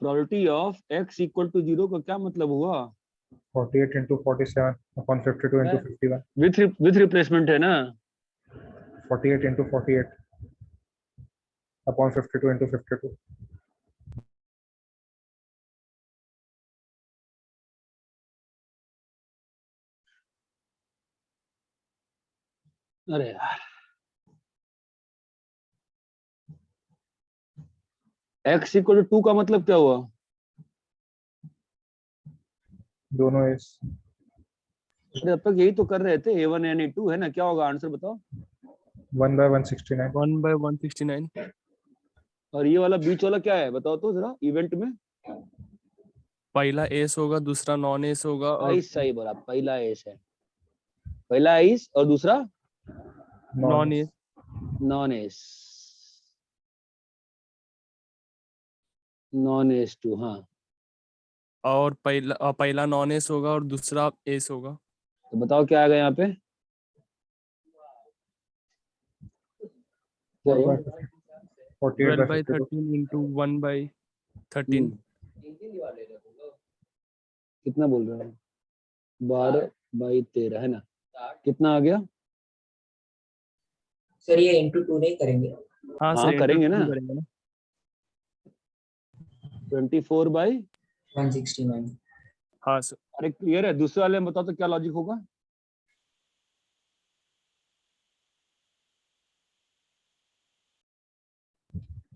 Probability of x equal to 0 का क्या मतलब हुआ? 48 into 47 upon 52 into 51। With replacement है ना। 48 into 48 upon 52 into 52। अरे यार, x इक्वल टू 2 का मतलब क्या हुआ? दोनों एस। अरे अब तक यही तो कर रहे थे, a1 and a2 है ना, क्या होगा आंसर बताओ? 1/169। 1/169। और ये वाला बीच वाला क्या है बताओ तो जरा इवेंट में। पहला एस होगा, दूसरा नॉन एस होगा और भाई सही बोला, पहला एस है, पहला एस और दूसरा non ace. Non ace, non ace two. हाँ और पहला नॉन एस होगा और दूसरा एस होगा। तो बताओ क्या आएगा यहाँ पे? क्या हुआ? 48/52। 12/13 into 1/13। हम्म, कितना बोल रहे हो? 12/13 है ना, कितना आ गया? सर ये into 2 नहीं करेंगे। हाँ हाँ सर, करेंगे ना, करेंगे ना। 24/। 169। हाँ सर। अरे क्लियर है? दूसरे वाले में बताओ तो क्या लॉजिक होगा?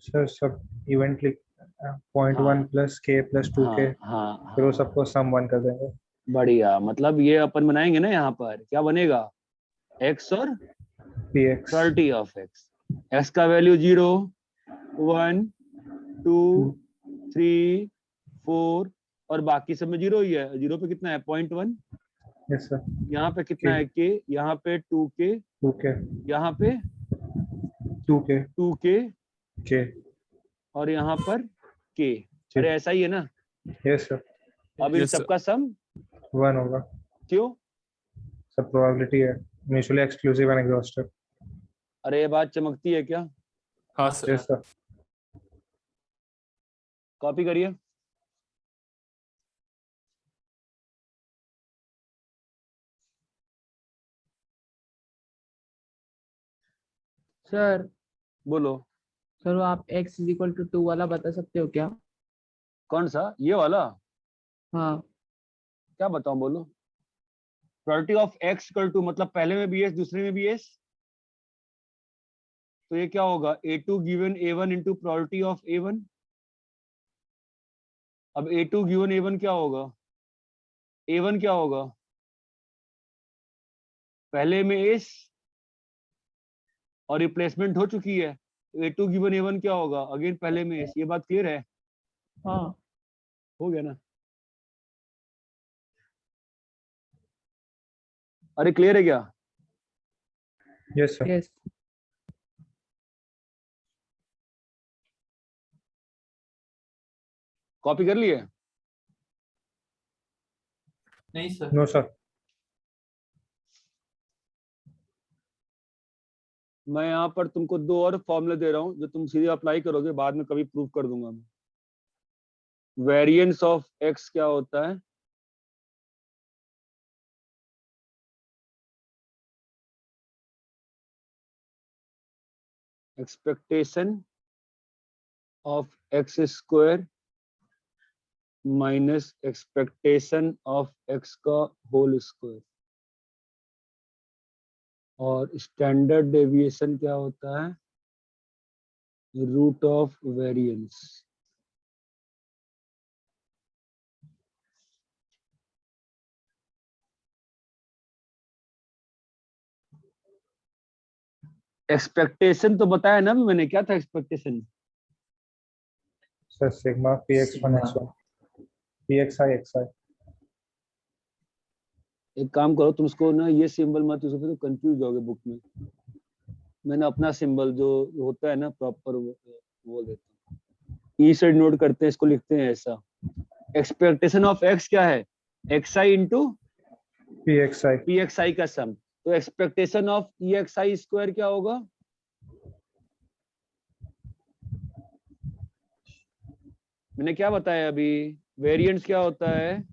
सर सब इवेंट लिख 0.1 प्लस k प्लस 2k, हाँ फिर वो हाँ, सबको सम 1 कर देंगे। बढ़िया। मतलब ये अपन बनाएंगे ना, यहाँ पर क्या बनेगा? x और px। प्रोबेबिलिटी ऑफ x का वैल्यू 0 1 2 3 4 और बाकी सब में 0 ही है। 0 पे कितना है? 0.1। Yes sir. यहाँ पे कितना है? k, यहाँ पे 2k, 2k, यहाँ पे 2k, 2k k। और यहाँ पर k। अरे ऐसा ही है ना? Yes sir. अब इन Yes, sir. सबका सम 1 होगा। क्यों? सब प्रोबेबिलिटी है, म्यूचुअली एक्सक्लूसिव एंड एग्जॉस्टिव। अरे ये बात चमकती है क्या? हाँ सर। Yes sir. कॉपी करिए। सर बोलो। सर वो आप x इज इक्वल टू 2 वाला बता सकते हो क्या? कौन सा? ये वाला? हाँ क्या बताऊं, बोलो। Probability of x equal to मतलब पहले में भी s दूसरे में भी s, तो ये क्या होगा? a2 given a1 into probability of a1। अब a2 गिवन a1 क्या होगा? a1 क्या होगा? पहले में s और रिप्लेसमेंट हो चुकी है, तो a2 गिवन a1 क्या होगा? अगेन पहले में s। ये बात क्लियर है? हाँ हो गया ना? अरे क्लियर है क्या? Yes sir. यस। कॉपी कर लिए? नहीं सर। No sir. मैं यहाँ पर तुमको 2 और फॉर्मूले दे रहा हूँ जो तुम सीधे अप्लाई करोगे, बाद में कभी प्रूव कर दूंगा मैं। वेरिएंस ऑफ x क्या होता है? Expectation of x square minus expectation of x का होल स्क्वायर, और स्टैंडर्ड डेविएशन क्या होता है? Root of variance. एक्सपेक्टेशन तो बताया ना अभी मैंने, क्या था expectation? Sir sigma px1 x1 pxi xi। एक काम करो, तुम उसको ना ये सिंबल मत यूज करो, तो कंफ्यूज होगे बुक में। मैंने अपना सिंबल जो होता है ना प्रॉपर वो देता हूँ। ई से नोट करते हैं, इसको लिखते हैं ऐसा। एक्सपेक्टेशन ऑफ एक्स क्या है? xi इंटू pxi pxi का सम। तो एक्सपेक्टेशन ऑफ exi स्क्वायर क्या होगा? मैंने क्या बताया अभी? वेरिएंस क्या होता है?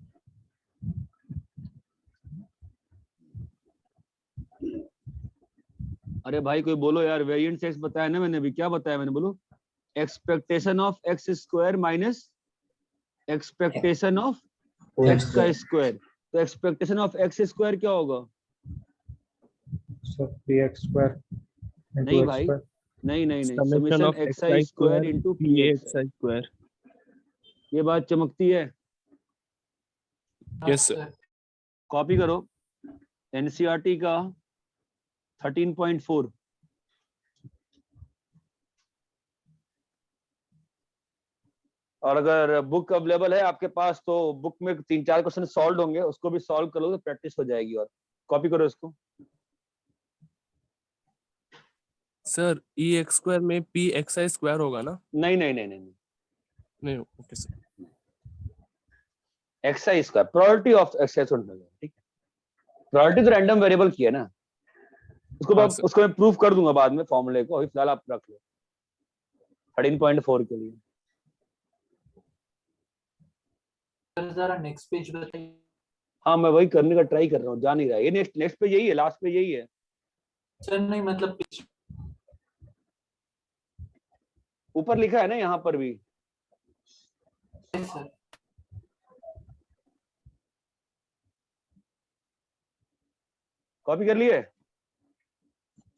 अरे भाई कोई बोलो यार, वेरिएंस एक्स बताया ना मैंने अभी, क्या बताया मैंने? बोलो। Expectation of x square minus expectation of x का स्क्वायर। तो एक्सपेक्टेशन ऑफ एक्स स्क्वायर क्या होगा? सर px square into नहीं x भाई, square। नहीं Summation of xi xi square square into pxi square. ये बात चमकती है? Yes, sir. कॉपी करो एनसीईआरटी का 13.4। और अगर बुक अवेलेबल है आपके पास तो बुक में 3-4 क्वेश्चन सॉल्व होंगे, उसको भी सॉल्व कर लो तो प्रैक्टिस हो जाएगी। और कॉपी करो इसको। सर ex square में pxi square होगा ना? नहीं, नहीं, okay sir. XI square, probability of XI square, ठीक है। प्रोबेबिलिटी तो रैंडम वेरिएबल की है ना, हाँ, सर। उसको मैं प्रूफ कर दूंगा बाद में फॉर्मूले को, अभी फिलहाल आप रख लो 13.4 के लिए। जरा नेक्स्ट पेज बताइए। हाँ मैं वही करने का ट्राई कर रहा हूँ, जा नहीं रहा है। ये नेक्स्ट पे यही है, लास्ट पे यही है। सर नहीं मतलब ऊपर लिखा है ना यहाँ पर भी। सर कॉपी कर लिए?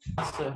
सर